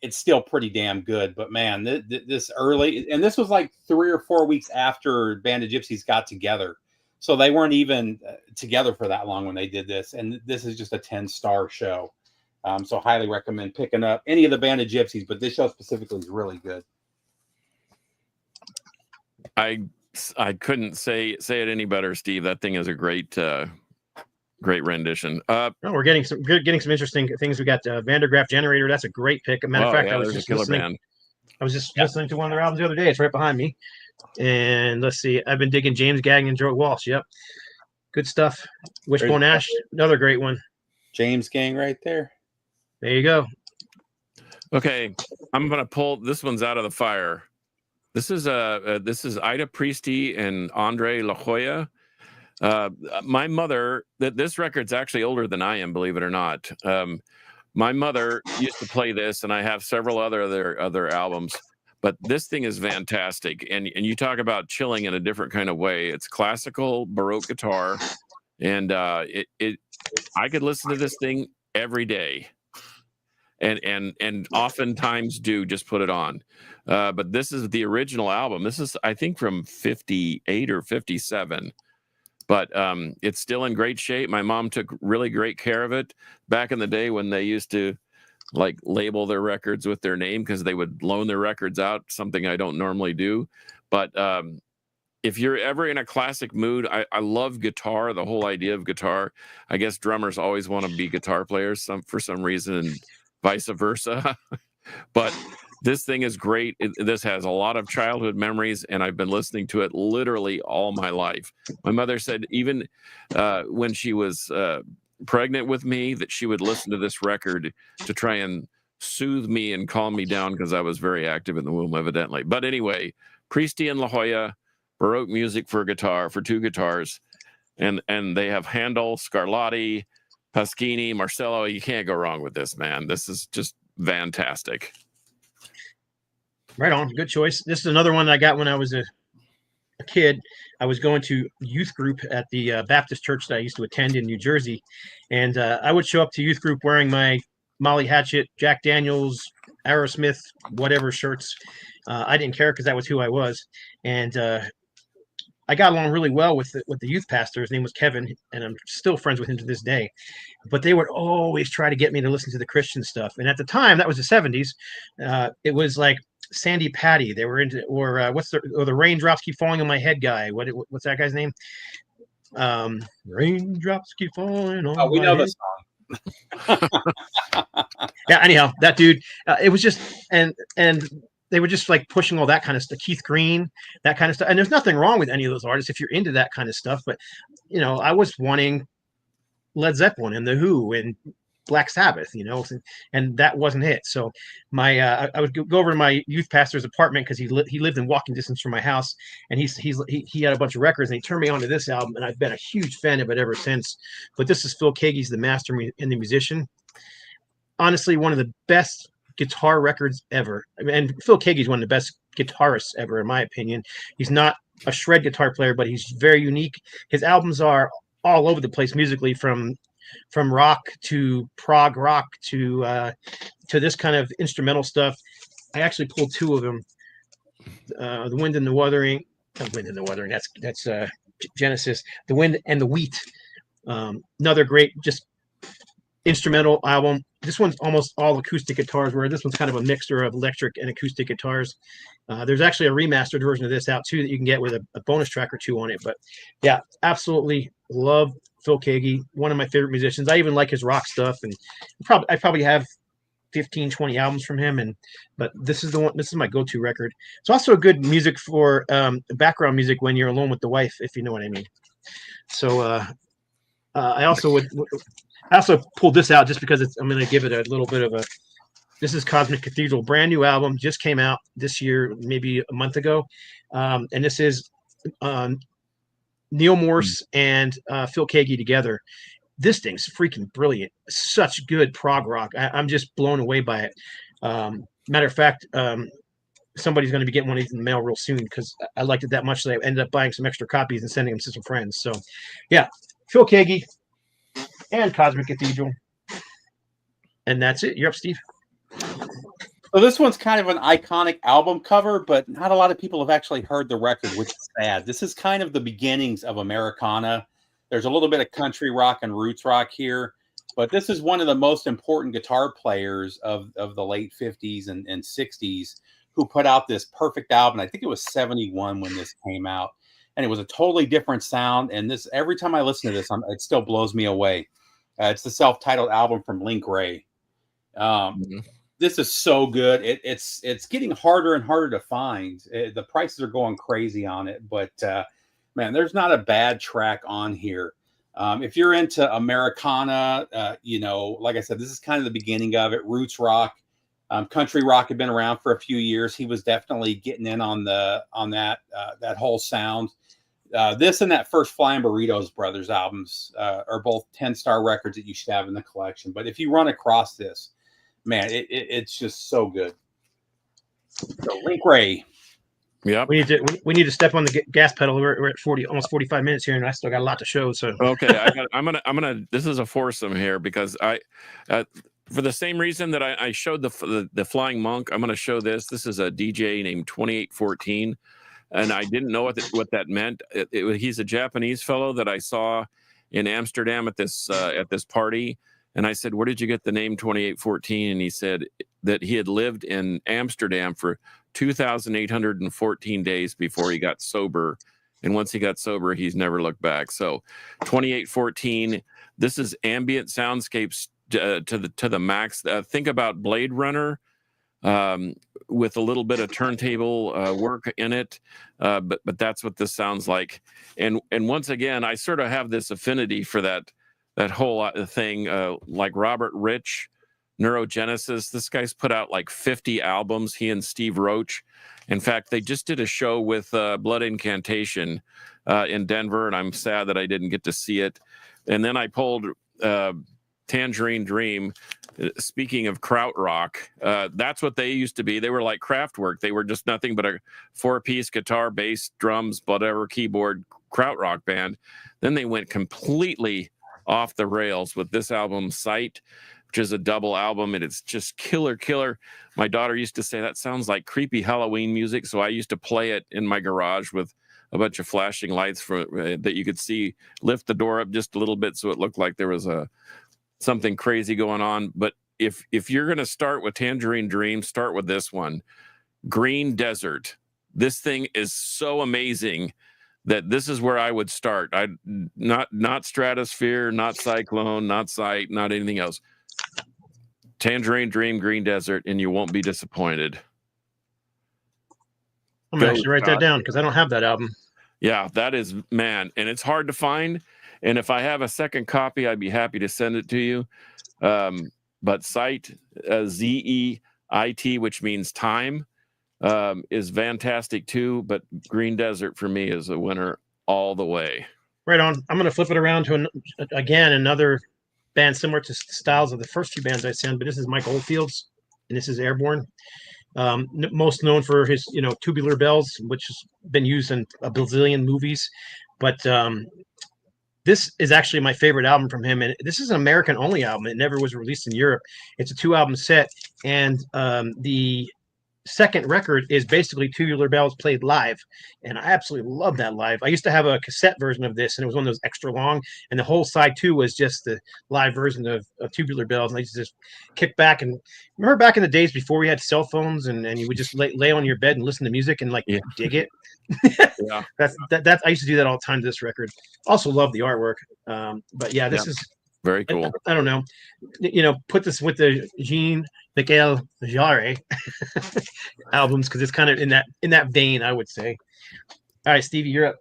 it's still pretty damn good. But man, this early, and this was like 3 or 4 weeks after Band of Gypsys got together. So they weren't even together for that long when they did this. And this is just a 10-star show. So highly recommend picking up any of the Band of Gypsies, but this show specifically is really good. I couldn't say it any better, Steve. That thing is a great rendition. We're getting some interesting things. We got Vandergraaf Generator. That's a great pick. As a matter of fact, I was just listening. I was just listening to one of their albums the other day. It's right behind me. And let's see. I've been digging James Gagnon and Joe Walsh. Yep. Good stuff. Wishbone Ash, another great one. James Gang right there. There you go. Okay. I'm going to pull this one's out of the fire. This is Ida Priesty and Andre La Jolla. My mother, this record's actually older than I am, believe it or not. My mother used to play this, and I have several other albums. But this thing is fantastic, and you talk about chilling in a different kind of way. It's classical Baroque guitar, and I could listen to this thing every day, and oftentimes do just put it on. But this is the original album. This is, I think, from 58 or 57. But it's still in great shape. My mom took really great care of it back in the day when they used to like label their records with their name, because they would loan their records out, something I don't normally do. But if you're ever in a classic mood, I love guitar, the whole idea of guitar. I guess drummers always want to be guitar players for some reason, and vice versa. But this thing is great. This has a lot of childhood memories, and I've been listening to it literally all my life. My mother said even when she was pregnant with me, that she would listen to this record to try and soothe me and calm me down, because I was very active in the womb, evidently. But anyway, Priesty and La Jolla, Baroque music for guitar, for two guitars, and they have Handel, Scarlatti, Pasquini, Marcello. You can't go wrong with this, man. This is just fantastic. Right on. Good choice. This is another one I got when I was a kid. I was going to youth group at the Baptist church that I used to attend in New Jersey. And I would show up to youth group wearing my Molly Hatchet, Jack Daniels, Aerosmith, whatever shirts. I didn't care because that was who I was. And I got along really well with the youth pastor. His name was Kevin, and I'm still friends with him to this day. But they would always try to get me to listen to the Christian stuff. And at the time, that was the 70s. It was like Sandy Patty. They were into, or the Raindrops Keep Falling on My Head guy. What's that guy's name? Raindrops keep falling on. Oh, we know the song. Yeah. Anyhow, that dude. It was just and they were just like pushing all that kind of stuff. Keith Green, that kind of stuff. And there's nothing wrong with any of those artists if you're into that kind of stuff. But I was wanting Led Zeppelin and The Who and Black Sabbath, and that wasn't it. So I would go over to my youth pastor's apartment, because he lived in walking distance from my house, and he had a bunch of records, and he turned me on to this album, and I've been a huge fan of it ever since. But this is Phil Keaggy's The Master and the Musician. Honestly, one of the best guitar records ever. And Phil Keaggy's one of the best guitarists ever, in my opinion. He's not a shred guitar player, but he's very unique. His albums are all over the place musically, from rock to prog rock to this kind of instrumental stuff. I actually pulled two of them. The Wind and the Wuthering. Wind and the Wuthering. That's Genesis. The Wind and the Wheat. Another great just instrumental album. This one's almost all acoustic guitars, where this one's kind of a mixture of electric and acoustic guitars. There's actually a remastered version of this out too that you can get with a bonus track or two on it. But yeah, absolutely love Phil Keaggy, one of my favorite musicians. I even like his rock stuff, and I probably have 15, 20 albums from him. But this is the one. This is my go-to record. It's also good music for background music when you're alone with the wife, if you know what I mean. So I also pulled this out just because I'm going to give it a little bit of a. This is Cosmic Cathedral, brand new album, just came out this year, maybe a month ago, and this is Neil Morse and Phil Keaggy together. This thing's freaking brilliant. Such good prog rock. I'm just blown away by it. Matter of fact, somebody's going to be getting one of these in the mail real soon, because I liked it that much that I ended up buying some extra copies and sending them to some friends. So, yeah, Phil Keaggy and Cosmic Cathedral. And that's it. You're up, Steve. So this one's kind of an iconic album cover, but not a lot of people have actually heard the record, which is sad. This is kind of the beginnings of Americana. There's a little bit of country rock and roots rock here, but this is one of the most important guitar players of the late 50s and 60s who put out this perfect album. I think it was 71 when this came out, and it was a totally different sound. And this, every time I listen to this, it still blows me away. It's the self-titled album from Link Wray. This is so good. It's getting harder and harder to find. The prices are going crazy on it, but man, there's not a bad track on here. If you're into Americana, you know, like I said, this is kind of the beginning of it. Roots rock, country rock had been around for a few years. He was definitely getting in on that whole sound. This and that first Flying Burritos Brothers albums are both 10-star records that you should have in the collection. But if you run across this, man, it's just so good. So Link Wray. Yeah, we need to step on the gas pedal. We're at 40, almost 45 minutes here, and I still got a lot to show. So okay, I'm gonna. This is a foursome here because for the same reason that I showed the Flying Monk, I'm gonna show this. This is a DJ named 2814, and I didn't know what that meant. He's a Japanese fellow that I saw in Amsterdam at this party. And I said, where did you get the name 2814? And he said that he had lived in Amsterdam for 2,814 days before he got sober. And once he got sober, he's never looked back. So 2814, this is ambient soundscapes to the max. Think about Blade Runner with a little bit of turntable work in it. But that's what this sounds like. And once again, I sort of have this affinity for that whole thing, like Robert Rich, Neurogenesis. This guy's put out like 50 albums, he and Steve Roach. In fact, they just did a show with Blood Incantation in Denver, and I'm sad that I didn't get to see it. And then I pulled Tangerine Dream. Speaking of krautrock, that's what they used to be. They were like Kraftwerk. They were just nothing but a 4-piece guitar, bass, drums, whatever, keyboard, krautrock band. Then they went completely off the rails with this album, Sight, which is a double album, and it's just killer. My daughter used to say that sounds like creepy Halloween music, so I used to play it in my garage with a bunch of flashing lights that you could see, lift the door up just a little bit so it looked like there was something crazy going on. But if you're going to start with Tangerine Dream, start with this one, Green Desert. This thing is so amazing that this is where I would start. Not Stratosphere, not Cyclone, not Sight, not anything else. Tangerine Dream, Green Desert, and you won't be disappointed. I'm gonna actually write that down because I don't have that album. Yeah, that is, man, and it's hard to find. And if I have a second copy, I'd be happy to send it to you. But Sight, Z-E-I-T, which means time, is fantastic too. But Green Desert for me is a winner all the way. Right on. I'm going to flip it around to another band similar to styles of the first few bands I sent, but this is Mike Oldfield's, and this is Airborne. Most known for his, Tubular Bells, which has been used in a bazillion movies. But this is actually my favorite album from him, and this is an American-only album. It never was released in Europe. It's a 2-album set, and the second record is basically Tubular Bells played live, and I absolutely love that live. I used to have a cassette version of this, and it was one of those extra long, and the whole side 2 was just the live version of Tubular Bells, and I used to just kick back. And remember back in the days before we had cell phones, and you would just lay on your bed and listen to music and dig it. Yeah, that's I used to do that all the time to this record. Also love the artwork, but yeah, this is very cool. I don't know, put this with the Jean-Michel Jarre albums because it's kind of in that vein, I would say. All right, Stevie, you're up.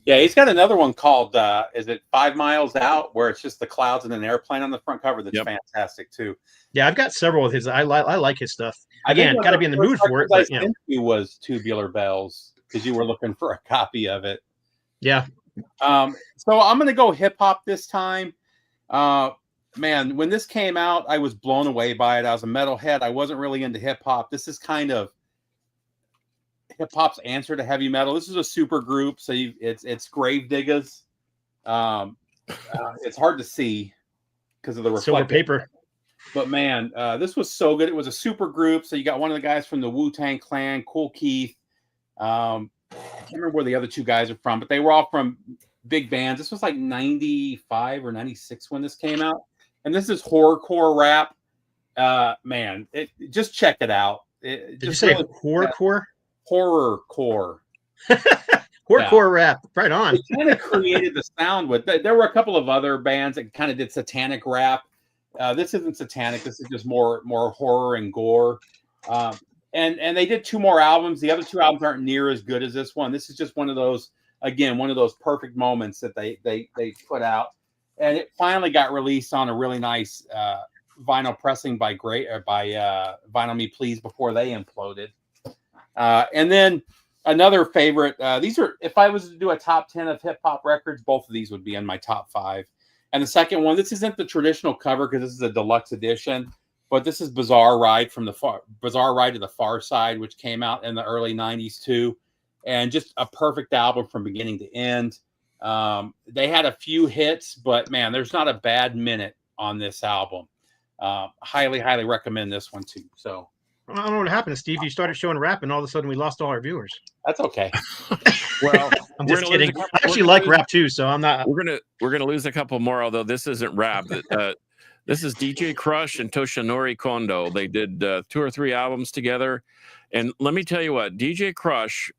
Yeah, he's got another one called is it 5 Miles Out, where it's just the clouds and an airplane on the front cover. That's fantastic too. Yeah, I've got several of his. I like his stuff. Again, got to be in the mood for it. But, was Tubular Bells because you were looking for a copy of it. Yeah. So I'm gonna go hip hop this time. Man, when this came out, I was blown away by it. I was a metalhead. I wasn't really into hip hop. This is kind of hip hop's answer to heavy metal. This is a super group, so it's Gravediggaz. It's hard to see because of the reflective. Silver Paper. But man, this was so good. It was a super group. So you got one of the guys from the Wu-Tang Clan, Kool Keith. I can't remember where the other two guys are from, but they were all from big bands. This was like 95 or 96 when this came out. And this is horrorcore rap. Man, just check it out. Did you say horrorcore? Horrorcore. Horrorcore rap. Right on. It kind of created the sound with. There were a couple of other bands that kind of did satanic rap. This isn't satanic. This is just more horror and gore. And they did 2 more albums. The other 2 albums aren't near as good as this one. This is just one of those perfect moments that they put out. And it finally got released on a really nice vinyl pressing by Vinyl Me Please before they imploded. And then another favorite. These are, if I was to do a top 10 of hip hop records, both of these would be in my top 5. And the second one, this isn't the traditional cover because this is a deluxe edition, but this is Bizarre Ride to the Far Side, which came out in the early 90s too. And just a perfect album from beginning to end. They had a few hits, but man, there's not a bad minute on this album. Highly recommend this one too. So I don't know what happened, Steve. You started showing rap, and all of a sudden we lost all our viewers. That's okay. Well, I'm just kidding. I actually like rap too, so I'm not. We're gonna lose a couple more, although this isn't rap. This is DJ Crush and Toshinori Kondo. They did 2 or 3 albums together, and let me tell you what, DJ Crush.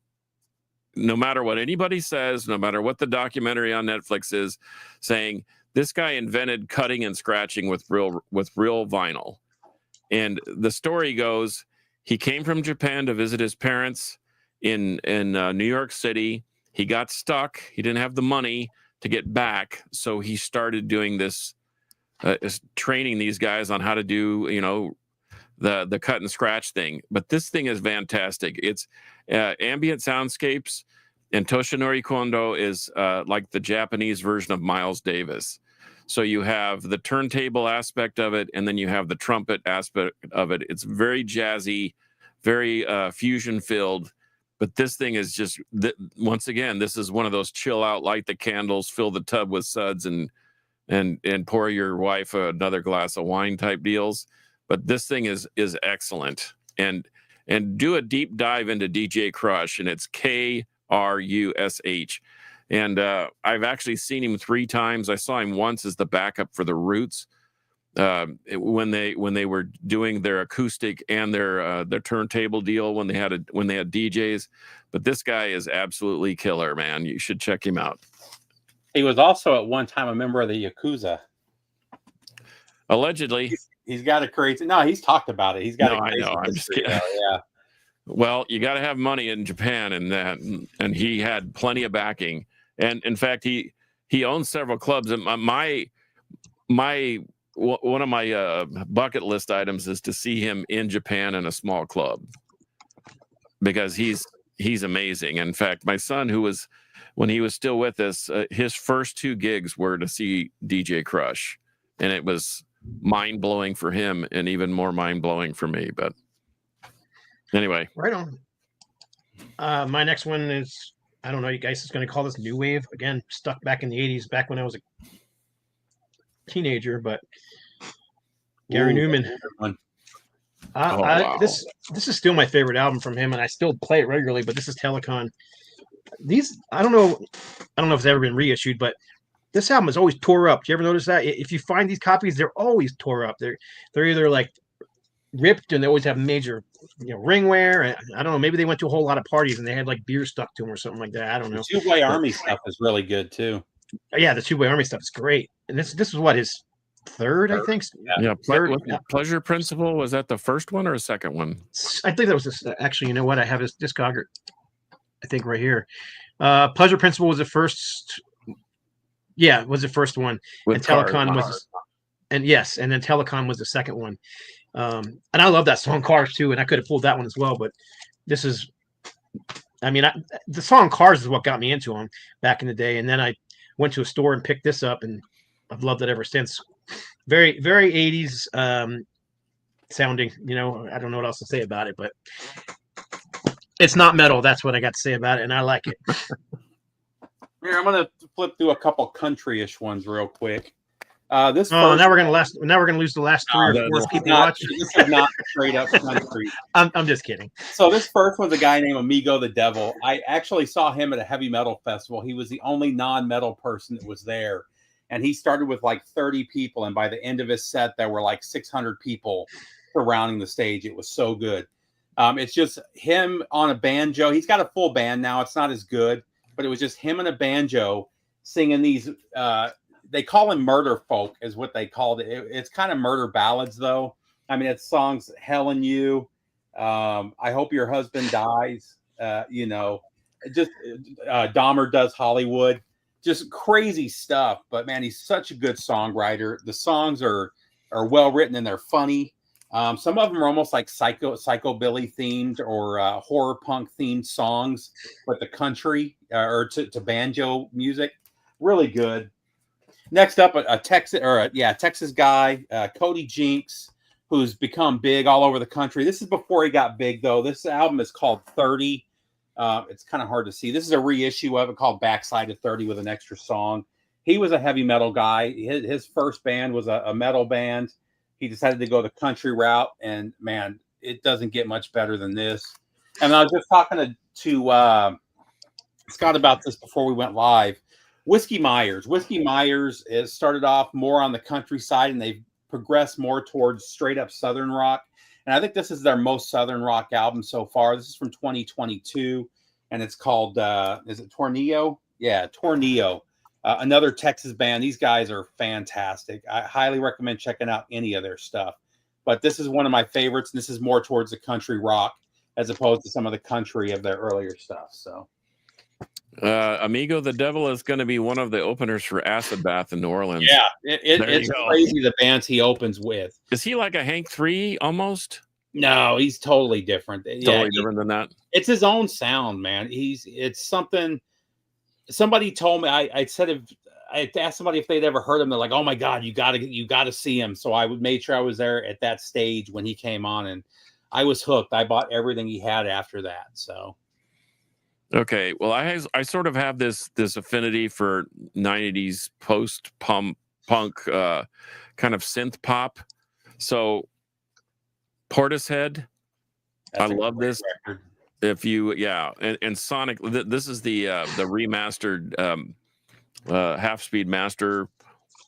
No matter what anybody says, no matter what the documentary on Netflix is saying, this guy invented cutting and scratching with real vinyl. And the story goes, he came from Japan to visit his parents in New York City. He got stuck. He didn't have the money to get back, so he started doing this, training these guys on how to do, the cut and scratch thing. But this thing is fantastic. It's ambient soundscapes, and Toshinori Kondo is like the Japanese version of Miles Davis. So you have the turntable aspect of it, and then you have the trumpet aspect of it. It's very jazzy, very fusion filled. But this thing is just, once again, this is one of those chill out, light the candles, fill the tub with suds, and pour your wife another glass of wine type deals. But this thing is excellent. And do a deep dive into DJ Crush, and it's Krush. And I've actually seen him 3 times. I saw him once as the backup for the Roots when they were doing their acoustic and their turntable deal when they had DJs. But this guy is absolutely killer, man. You should check him out. He was also at one time a member of the Yakuza. Allegedly. He's got a crazy. No, he's talked about it. He's got. I know. I'm just kidding. Yeah. Well, you got to have money in Japan, and he had plenty of backing. And in fact, he owns several clubs. And one of my bucket list items is to see him in Japan in a small club, because he's amazing. In fact, my son, when he was still with us, his first 2 gigs were to see DJ Crush, and it was mind-blowing for him and even more mind-blowing for me. But anyway, right on. My next one is, I don't know, you guys is going to call this new wave again, stuck back in the 80s, back when I was a teenager. But Gary Newman. Wow. This is still my favorite album from him, and I still play it regularly. But this is Telecon. I don't know if it's ever been reissued, but this album is always tore up. Do you ever notice that? If you find these copies, they're always tore up. They're either like ripped, and they always have major, ring wear. And I don't know. Maybe they went to a whole lot of parties and they had like beer stuck to them or something like that. I don't know. The Two-Way Army stuff is really good too. Yeah, the Two-Way Army stuff is great. And this is what, his third, I think. Yeah. Pleasure Principle, was that the first one or a second one? I think that was this. Actually, you know what? I have his discography, I think, right here. Pleasure Principle was the first. Yeah, it was the first one. And Telecon was, and then Telecon was the second one. And I love that song Cars too, and I could have pulled that one as well, but this is, the song Cars is what got me into them back in the day. And then I went to a store and picked this up, and I've loved it ever since. Very, very 80s sounding, I don't know what else to say about it, but it's not metal. That's what I got to say about it, and I like it. Here, I'm going to flip through a couple country-ish ones real quick. Now we're gonna lose the last 3 or 4 people watching. This is not straight up country. I'm just kidding. So this first was a guy named Amigo the Devil. I actually saw him at a heavy metal festival. He was the only non-metal person that was there, and he started with like 30 people, and by the end of his set, there were like 600 people surrounding the stage. It was so good. It's just him on a banjo. He's got a full band now. It's not as good, but it was just him and a banjo singing these. They call them murder folk, is what they called it. It's kind of murder ballads, though. I mean, it's songs, Hell and You, I Hope Your Husband Dies, just Dahmer Does Hollywood, just crazy stuff. But, man, he's such a good songwriter. The songs are well-written and they're funny. Some of them are almost like psychobilly themed or horror punk themed songs, but the country or to banjo music, really good. Next up, a Texas guy, Cody Jinks, who's become big all over the country. This is before he got big, though. This album is called 30. It's kind of hard to see. This is a reissue of it called Backside of 30 with an extra song. He was a heavy metal guy. His first band was a metal band. He decided to go the country route, and, man, it doesn't get much better than this. And I was just talking to Scott about this before we went live. Whiskey Myers is started off more on the countryside, and they've progressed more towards straight up Southern rock. And I think this is their most Southern rock album so far. This is from 2022, and it's called, is it Tornillo? Yeah, Tornillo. Another Texas band. These guys are fantastic. I highly recommend checking out any of their stuff. But this is one of my favorites. This is more towards the country rock as opposed to some of the country of their earlier stuff. So. Amigo the Devil is going to be one of the openers for Acid Bath in New Orleans. Yeah, it's crazy the bands he opens with. Is he like a Hank 3 almost? No, he's totally different. Different than that. It's his own sound, man. It's something. Somebody told me. I asked somebody if they'd ever heard him. They're like, "Oh my God, you gotta see him." So I made sure I was there at that stage when he came on, and I was hooked. I bought everything he had after that. So. Okay, well, I sort of have this affinity for 90s post-punk kind of synth pop. So Portishead, I love this. Record. And Sonic, this is the remastered half-speed master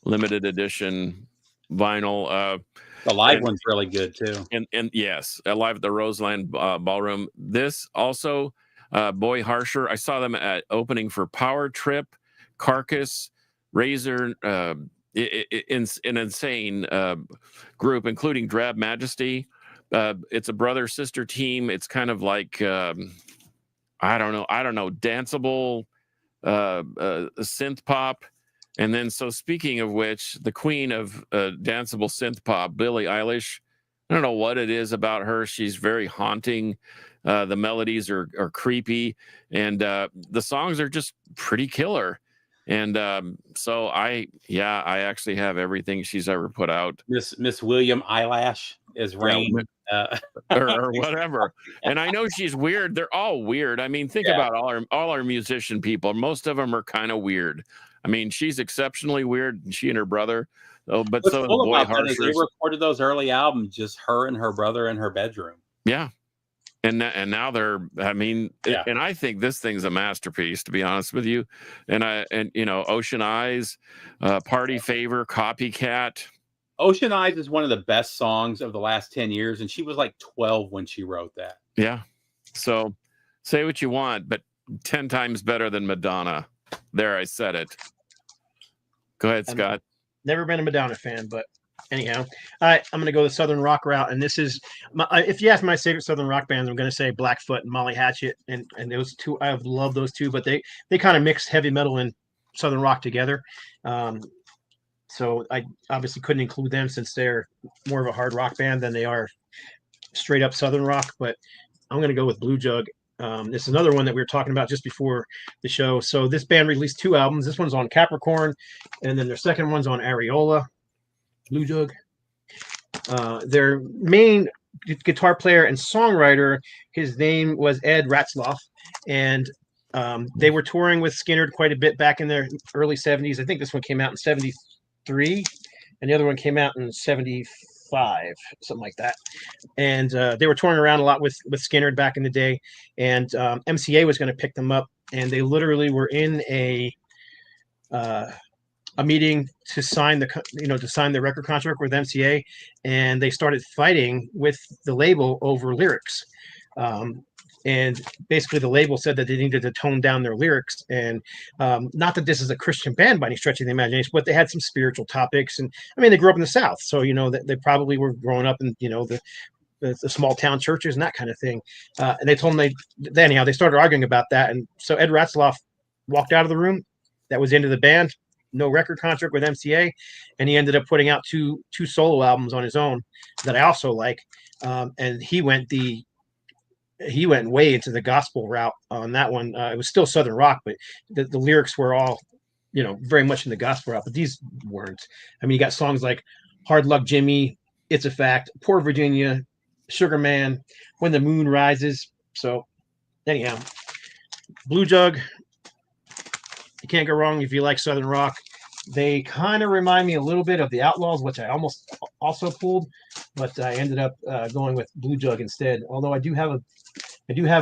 limited edition vinyl. The live one's really good too. And yes, live at the Roseland Ballroom. This also. Boy Harsher, I saw them at opening for Power Trip, Carcass, Razor, an insane group, including Drab Majesty. It's a brother-sister team. It's kind of like I don't know, danceable synth pop. And then, so speaking of which, the queen of danceable synth pop, Billie Eilish. I don't know what it is about her. She's very haunting. The melodies are creepy, and the songs are just pretty killer. And so I actually have everything she's ever put out. Miss William Eyelash is Rain. Or whatever. And I know she's weird. They're all weird. I mean, think about all our musician people. Most of them are kind of weird. I mean, she's exceptionally weird. She and her brother. Oh, but so Boy Harsher. They recorded those early albums, just her and her brother in her bedroom. Yeah. And now they're, I mean, and I think this thing's a masterpiece, to be honest with you. And Ocean Eyes, Party Favor, Copycat. Ocean Eyes is one of the best songs of the last 10 years. And she was like 12 when she wrote that. Yeah. So say what you want, but 10 times better than Madonna. There, I said it. Go ahead, Scott. Never been a Madonna fan, but anyhow, I'm going to go the Southern rock route. And this is, if you ask my favorite Southern rock bands, I'm going to say Blackfoot and Molly Hatchet. And those two, I love those two, but they kind of mix heavy metal and Southern rock together. So I obviously couldn't include them since they're more of a hard rock band than they are straight up Southern rock. But I'm going to go with Blue Jug. This is another one that we were talking about just before the show. So this band released 2 albums. This one's on Capricorn, and then their second one's on Areola. Blue Jug. Their main guitar player and songwriter, his name was Ed Ratzlaff, and they were touring with Skynyrd quite a bit back in their early 70s. I think this one came out in 73. and the other one came out in 75, something like that. And they were touring around a lot with Skynyrd back in the day, and MCA was going to pick them up, and they literally were in a meeting to sign the record contract with MCA, and they started fighting with the label over lyrics. And basically the label said that they needed to tone down their lyrics, and not that this is a Christian band by any stretch of the imagination, but they had some spiritual topics. And I mean, they grew up in the South, so they probably were growing up in the small town churches and that kind of thing. And they told them anyhow they started arguing about that, and so Ed Ratzlaff walked out of the room. That was the end of the band. No record contract with MCA, and he ended up putting out two solo albums on his own that I also like. And he went way into the gospel route on that one. It was still Southern rock, but the lyrics were all, very much in the gospel route. But these weren't. I mean, you got songs like "Hard Luck Jimmy," "It's a Fact," "Poor Virginia," "Sugar Man," "When the Moon Rises." So, anyhow, Blue Jug. You can't go wrong if you like Southern rock. They kind of remind me a little bit of the Outlaws, which I almost also pulled, but I ended up going with Blue Jug instead. Although I do have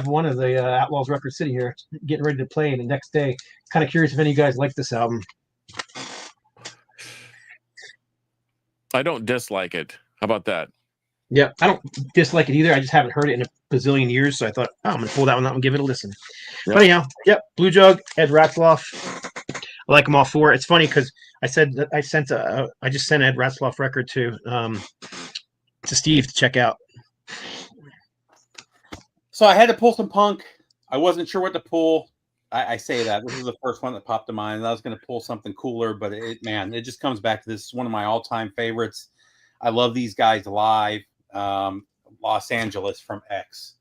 one of the Outlaws records sitting here, getting ready to play the next day. Kind of curious if any of you guys like this album. I don't dislike it. How about that? Yeah, I don't dislike it either. I just haven't heard it in a bazillion years, so I thought, I'm going to pull that one out and give it a listen. Yep. But anyhow, Blue Jug, Ed Ratzlaff. I like them all four. It's funny because I said that I just sent Ed Ratzlaff record to Steve to check out. So I had to pull some punk. I wasn't sure what to pull. I say that this is the first one that popped to mind. I was going to pull something cooler, but it just comes back to this. It's one of my all-time favorites. I love these guys live. Los Angeles from X.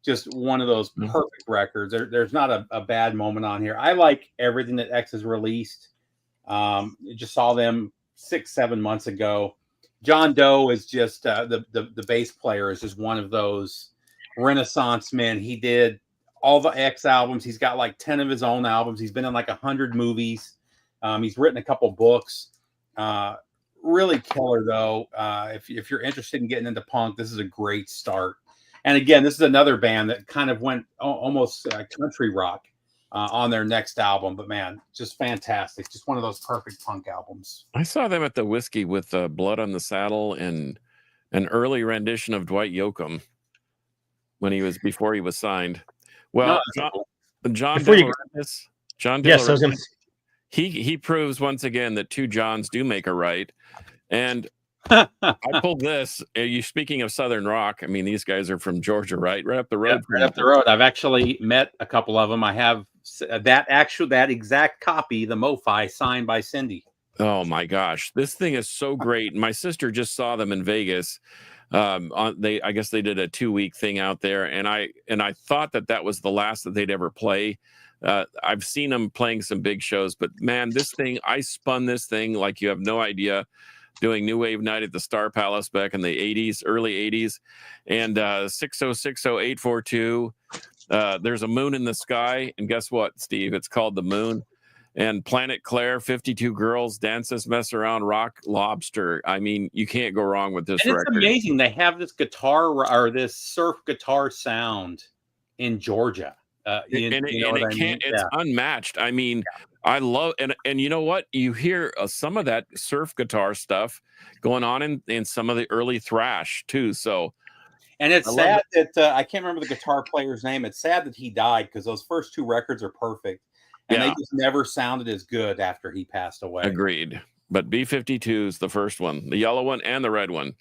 Just one of those perfect records. There's not a bad moment on here. I like everything that X has released. Just saw them 6-7 months ago. John Doe is just the bass player is just one of those Renaissance men. He did all the X albums. He's got like 10 of his own albums. He's been in like 100 movies. He's written a couple books. Really killer though. If you're interested in getting into punk, this is a great start. And again, this is another band that kind of went almost country rock on their next album. But man, just fantastic. Just one of those perfect punk albums. I saw them at the Whiskey with Blood on the Saddle and an early rendition of Dwight Yoakam before he was signed. Well, John De Laurentiis, he proves once again that two Johns do make a right. And I pulled this. You speaking of Southern rock? I mean, these guys are from Georgia, right? Right up the road. Right up the road. I've actually met a couple of them. I have that exact copy, the MoFi, signed by Cindy. Oh my gosh, this thing is so great. My sister just saw them in Vegas. I guess they did a 2-week thing out there, and I thought that was the last that they'd ever play. I've seen them playing some big shows, but man, this thing, I spun this thing like you have no idea. Doing New Wave Night at the Star Palace back in the 80s, early 80s, and 6060842. There's a moon in the sky, and guess what, Steve? It's called The Moon. And Planet Claire, 52 Girls, Dance This Mess Around, Rock Lobster. I mean, you can't go wrong with this record. It's amazing. They have this guitar or this surf guitar sound in Georgia. It's unmatched. I mean, I love and you know what? You hear some of that surf guitar stuff going on in some of the early thrash too. So, and it's sad that I can't remember the guitar player's name. It's sad that he died because those first two records are perfect, and they just never sounded as good after he passed away. Agreed. But B-52 is the first one, the yellow one and the red one.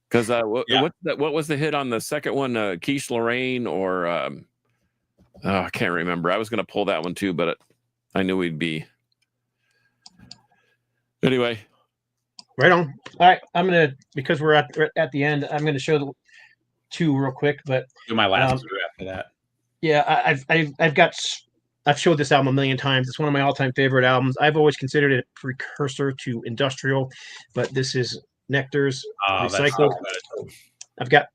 Because what was the hit on the second one? Quiche Lorraine or I can't remember. I was going to pull that one too, but I knew we'd be. Anyway. Right on. All right. because we're at the end, I'm going to show the two real quick, but do my last two after that. Yeah. I've showed this album a million times. It's one of my all-time favorite albums. I've always considered it a precursor to Industrial, but this is Nectar's Recycled. I've got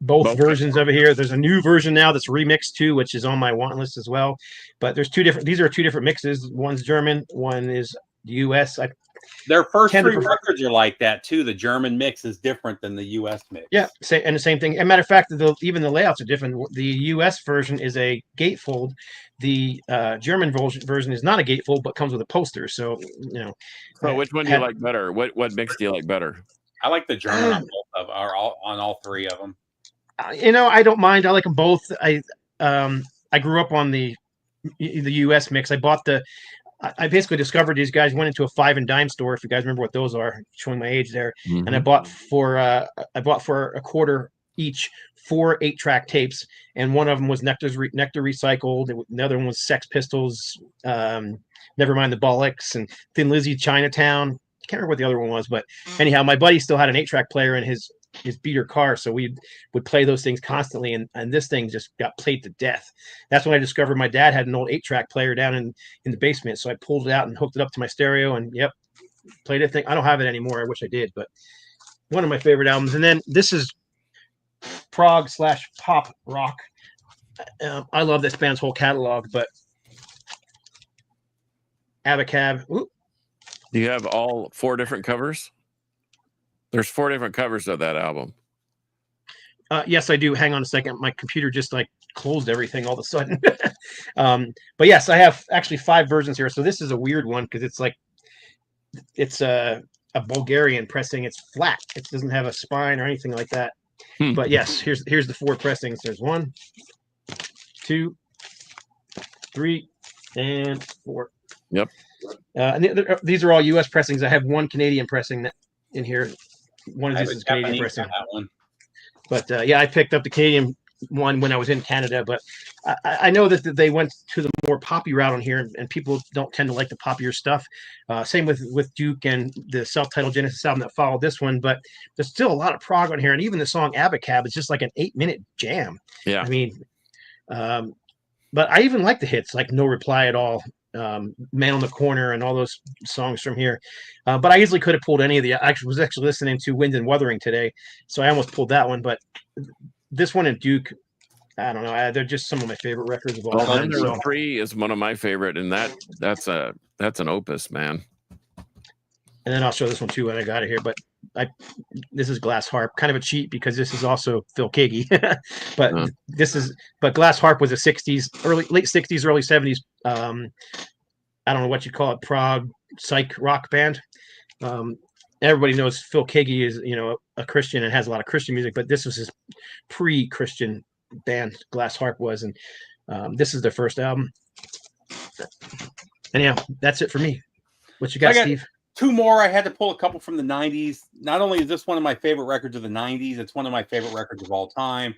both versions of it here. There's a new version now that's remixed too, which is on my want list as well. But there's these are two different mixes. One's German, one is the US. I Their first three records are like that too. The German mix is different than the U.S. mix. Yeah, and the same thing. As a matter of fact, even the layouts are different. The U.S. version is a gatefold. The German version is not a gatefold, but comes with a poster. So So which one do you like better? What mix do you like better? I like the German on all three of them. I don't mind. I like them both. I grew up on the U.S. mix. I basically discovered these guys, went into a 5 and dime store, if you guys remember what those are, showing my age there. Mm-hmm. And I bought for a quarter each 4 8-track tapes, and one of them was Nectar Recycled. Another one was Sex Pistols, Nevermind the Bollocks, and Thin Lizzy, Chinatown. I can't remember what the other one was, but anyhow, my buddy still had an 8-track player in his beater car, so we would play those things constantly, and this thing just got played to death. That's when I discovered my dad had an old 8-track player down in the basement, so I pulled it out and hooked it up to my stereo, and played it. I don't have it anymore. I wish I did, but one of my favorite albums. And then this is prog/pop rock. I love this band's whole catalog, but Abacab. Do you have all 4 different covers? There's 4 different covers of that album. Yes, I do. Hang on a second. My computer just closed everything all of a sudden. But yes, I have actually 5 versions here. So this is a weird one because it's a Bulgarian pressing. It's flat. It doesn't have a spine or anything like that. But yes, here's the 4 pressings. There's 1, 2, 3, and 4. Yep. And these are all U.S. pressings. I have 1 Canadian pressing in here. One of these is Canadian pressing. But I picked up the Canadian one when I was in Canada. But I know that they went to the more poppy route on here, and people don't tend to like the poppier stuff. Same with Duke and the self-titled Genesis album that followed this one. But there's still a lot of prog on here, and even the song Abacab is just like an 8-minute jam. Yeah. I mean, but I even like the hits, like No Reply at All, Man on the Corner, and all those songs from here. But I easily could have pulled any of the. I was actually listening to Wind and Wuthering today, so I almost pulled that one. But this one and Duke, I don't know. They're just some of my favorite records of all time. Number 3 is one of my favorite, and that's an opus, man. And then I'll show this one too when I got it here. But this is Glass Harp, kind of a cheat because this is also Phil Keaggy. But Glass Harp was a late 60s, early 70s. I don't know what you call it, prog psych rock band. Everybody knows Phil Keaggy is a Christian and has a lot of Christian music, but this was his pre-Christian band. Glass Harp was, and this is their first album. And that's it for me. What you got, Steve? 2 more. I had to pull a couple from the 90s. Not only is this one of my favorite records of the 90s, it's one of my favorite records of all time.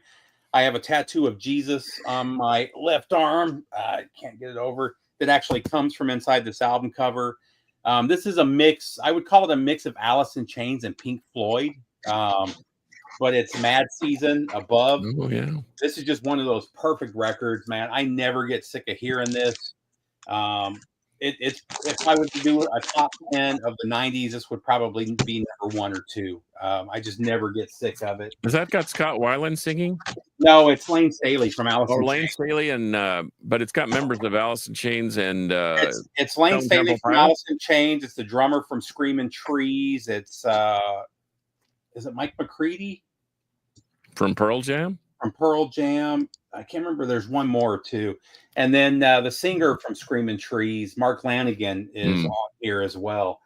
I have a tattoo of Jesus on my left arm. I can't get it over. That actually comes from inside this album cover. This is a mix. I would call it a mix of Alice in Chains and Pink Floyd. But it's Mad Season Above. Oh, yeah. This is just one of those perfect records, man. I never get sick of hearing this. If I was to do a top 10 of the 90s, this would probably be number 1 or 2. I just never get sick of it. Has that got Scott Weiland singing? No, it's Lane Staley from Alice in Chains. Lane Staley, and but it's got members of Alice in Chains and it's Lane Staley from Alice in Chains. It's the drummer from Screaming Trees. It's is it Mike McCready from Pearl Jam? From Pearl Jam. I can't remember. There's one more too. And then the singer from Screaming Trees, Mark Lanigan, is on here as well.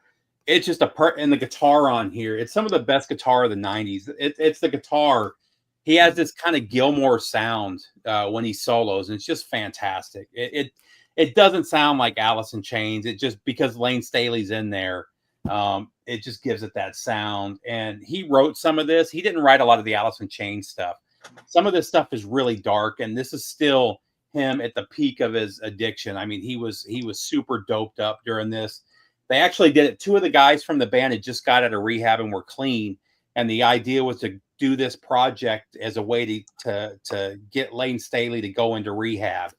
It's just and the guitar on here. It's some of the best guitar of the 90s. It's the guitar. He has this kind of Gilmore sound when he solos, and it's just fantastic. It doesn't sound like Alice in Chains. It just, because Lane Staley's in there, it just gives it that sound. And he wrote some of this. He didn't write a lot of the Alice in Chains stuff. Some of this stuff is really dark, and this is still him at the peak of his addiction. I mean, he was super doped up during this. They actually did it. 2 of the guys from the band had just got out of rehab and were clean, and the idea was to do this project as a way to get Lane Staley to go into rehab,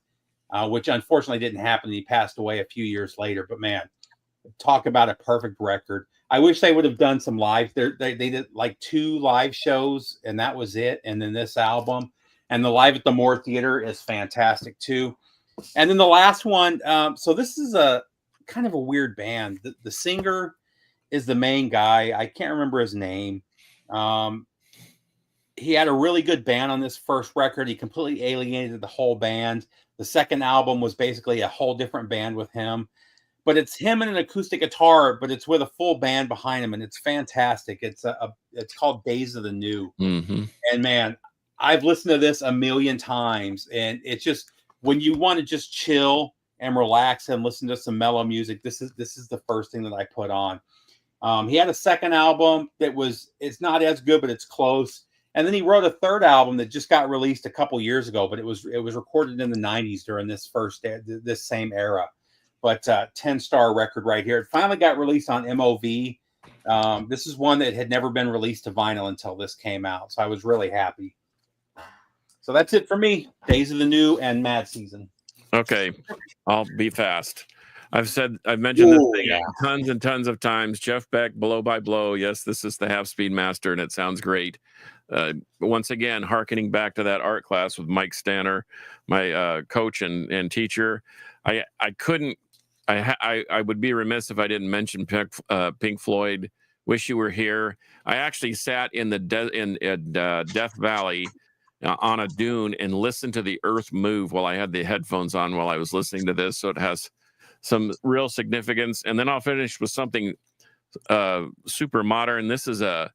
which unfortunately didn't happen. He passed away a few years later. But man, talk about a perfect record. I wish they would have done some live. They did like 2 live shows, and that was it. And then this album, and the Live at the Moore Theater is fantastic too. And then the last one. So this is a kind of a weird band. The singer is the main guy. I can't remember his name. He had a really good band on this first record. He completely alienated the whole band. The second album was basically a whole different band with him. But it's him and an acoustic guitar, but it's with a full band behind him, and it's fantastic. It's called Days of the New. Mm-hmm. And man, I've listened to this a million times, and it's just when you want to just chill and relax and listen to some mellow music, this is the first thing that I put on. He had a second album it's not as good, but it's close. And then he wrote a third album that just got released a couple years ago, but it was recorded in the 90s during this same era. But 10-star record right here. It finally got released on MOV. This is one that had never been released to vinyl until this came out. So I was really happy. So that's it for me. Days of the New and Mad Season. Okay. I'll be fast. I've mentioned this thing tons and tons of times. Jeff Beck, Blow by Blow. Yes, this is the Half Speed Master, and it sounds great. Once again, hearkening back to that art class with Mike Stanner, my coach and teacher. I would be remiss if I didn't mention Pink Floyd. Wish You Were Here. I actually sat in Death Valley on a dune and listened to the earth move while I had the headphones on while I was listening to this. So it has some real significance. And then I'll finish with something super modern. This is a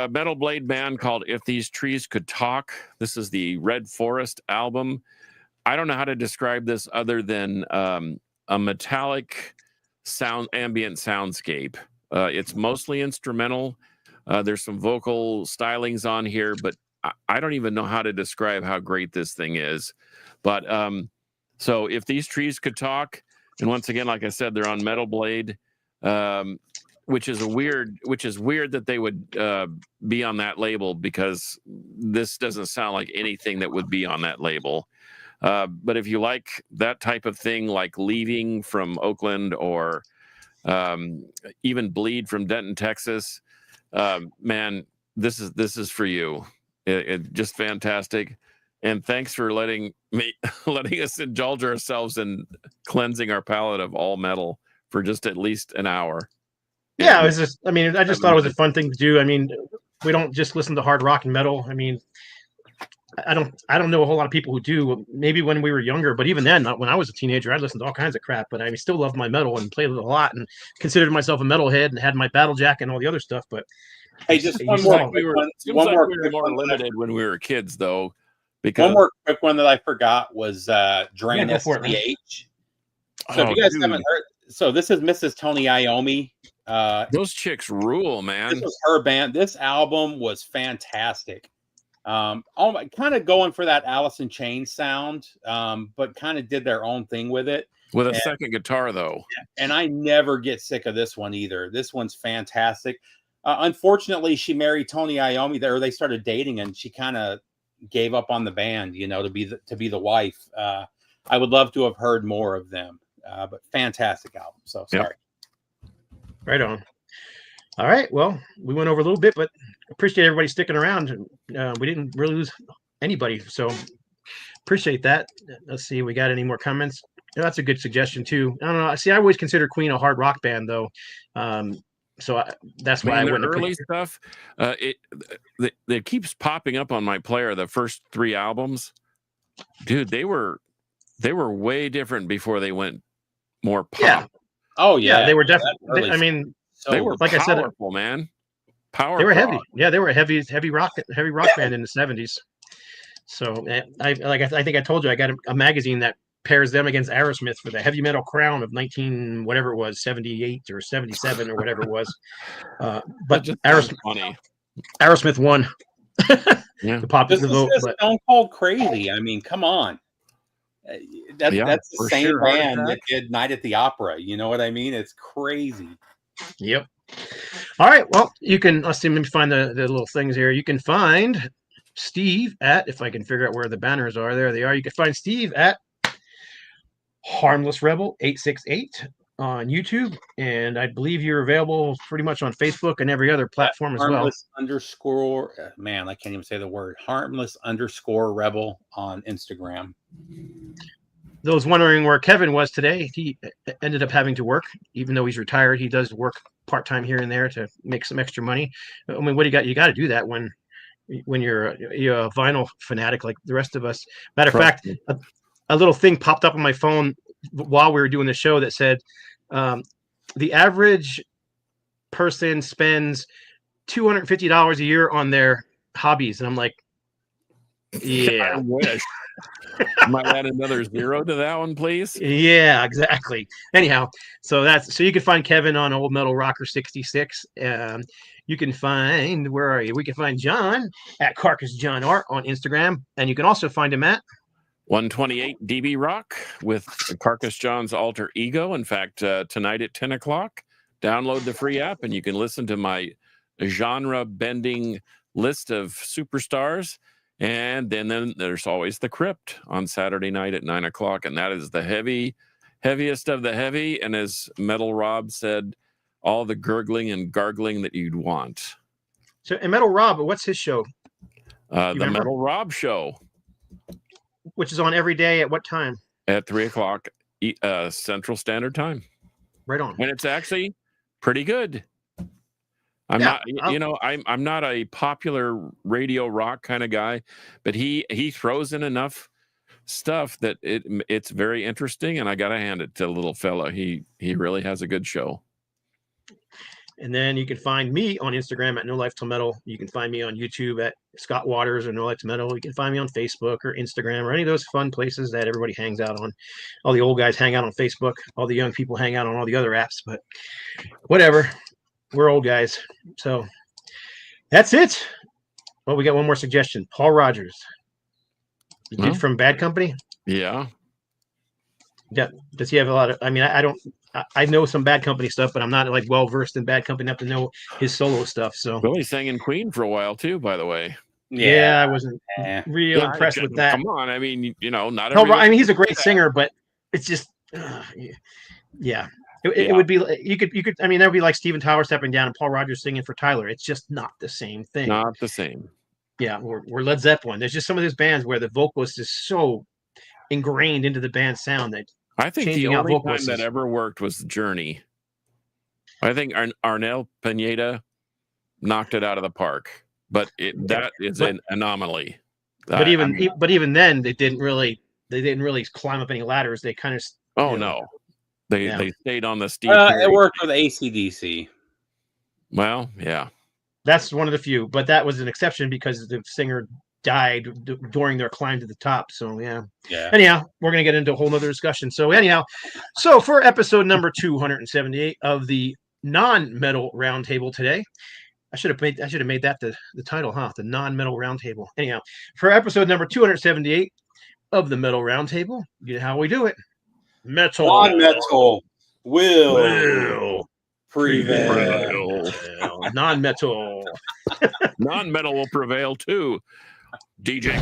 Metal Blade band called If These Trees Could Talk. This is the Red Forest album. I don't know how to describe this other than a metallic ambient soundscape. It's mostly instrumental. There's some vocal stylings on here, but I don't even know how to describe how great this thing is. But so If These Trees Could Talk, and once again, like I said, they're on Metal Blade, which is weird that they would be on that label, because this doesn't sound like anything that would be on that label. But if you like that type of thing, like Leaving from Oakland, or even Bleed from Denton, Texas, man, this is for you. It just fantastic. And thanks for letting us indulge ourselves in cleansing our palate of all metal for just at least an hour. Yeah, I just thought it was a fun thing to do. I mean, we don't just listen to hard rock and metal. I mean, I don't know a whole lot of people who do. Maybe when we were younger, but even then, when I was a teenager, I listened to all kinds of crap. But I still loved my metal and played it a lot, and considered myself a metalhead, and had my battle jack and all the other stuff. But hey, just one more. We were more limited when we were kids, though. Because one more quick one that I forgot was Drain SPH. So if you guys haven't heard, so this is Mrs. Tony Iommi. Those chicks rule, man. This was her band. This album was fantastic. Kind of going for that Alice in Chains sound, but kind of did their own thing with it. With a second guitar, though. And I never get sick of this one either. This one's fantastic. Unfortunately, she married Tony Iommi, or they started dating, and she kind of gave up on the band, to be the wife. I would love to have heard more of them, but fantastic album. So sorry. Yep. Right on. All right. Well, we went over a little bit, but appreciate everybody sticking around. We didn't really lose anybody, so appreciate that. Let's see, we got any more comments? That's a good suggestion too. I don't know. See, I always consider Queen a hard rock band, though. That's why I wouldn't. Early stuff, it keeps popping up on my player. The first 3 albums, dude, they were way different before they went more pop. Yeah. Oh yeah, they were definitely. I mean, they were like powerful, I said, man. Power. They were heavy. Yeah, they were a heavy rock band in the 70s. So I think I told you I got a magazine that pairs them against Aerosmith for the heavy metal crown of 78 or 77 or whatever it was. But Aerosmith won. Yeah. The popular vote. Stone Cold Crazy. I mean, come on. That's the same band that did Night at the Opera. You know what I mean? It's crazy. Yep. All right. Well, you can, let me find the little things here. You can find Steve at, if I can figure out where the banners are, there they are. You can find Steve at Harmless Rebel 868 on YouTube, and I believe you're available pretty much on Facebook and every other platform as well. Harmless _ I can't even say the word. Harmless _ Rebel on Instagram. those wondering where Kevin was today, he ended up having to work, even though he's retired. He does work part-time here and there to make some extra money. I mean, what do you got? You got to do that when you're a vinyl fanatic like the rest of us. Matter of fact, a little thing popped up on my phone while we were doing the show that said the average person spends $250 a year on their hobbies, and I'm like, yeah. I wish. Might add another 0 to that one, please. Yeah, exactly. Anyhow, so you can find Kevin on Old Metal Rocker 66. You can find, where are you? We can find John at Carcass John Art on Instagram, and you can also find him at 128 DB Rock with Carcass John's alter ego. In fact, tonight at 10 o'clock, download the free app and you can listen to my genre bending list of superstars. And then there's always the Crypt on Saturday night at 9 o'clock. And that is the heaviest of the heavy. And as Metal Rob said, all the gurgling and gargling that you'd want. So, and Metal Rob, what's his show? The remember? Metal Rob Show. Which is on every day at what time? At 3 o'clock Central Standard Time. Right on. And it's actually pretty good. I'm not a popular radio rock kind of guy, but he throws in enough stuff that it's very interesting, and I gotta hand it to the little fella. He really has a good show. And then you can find me on Instagram at No Life Till Metal. You can find me on YouTube at Scott Waters or No Life Till Metal. You can find me on Facebook or Instagram or any of those fun places that everybody hangs out on. All the old guys hang out on Facebook. All the young people hang out on all the other apps, but whatever. We're old guys. So that's it. Well, we got one more suggestion. Paul Rogers. The dude from Bad Company? Yeah. Yeah. Does he have a lot of, I mean, I know some Bad Company stuff, but I'm not like well versed in Bad Company enough to know his solo stuff. So well, he sang in Queen for a while too, by the way. Yeah, I wasn't real impressed with that. Come on, I mean, not. No, I mean, he's a great singer, but it's just, yeah. It would be you could. I mean, that would be like Steven Tyler stepping down and Paul Rogers singing for Tyler. It's just not the same thing. Not the same. Yeah, we're Led Zeppelin. There's just some of those bands where the vocalist is so ingrained into the band sound that I think the only time that ever worked was Journey. I think Arnel Pineda knocked it out of the park, but that is an anomaly. But even then, they didn't really climb up any ladders. They kind of no. They stayed on the steep. It worked with AC/DC. Well, yeah. That's one of the few, but that was an exception because the singer died during their climb to the top. So, yeah. Anyhow, we're going to get into a whole nother discussion. So, for episode number 278 of the non-metal roundtable today, I should have made that the title, huh? The non-metal roundtable. Anyhow, for episode number 278 of the metal roundtable, you know how we do it. Metal. Non-metal will prevail. Non-metal. Non-metal will prevail too. DJ.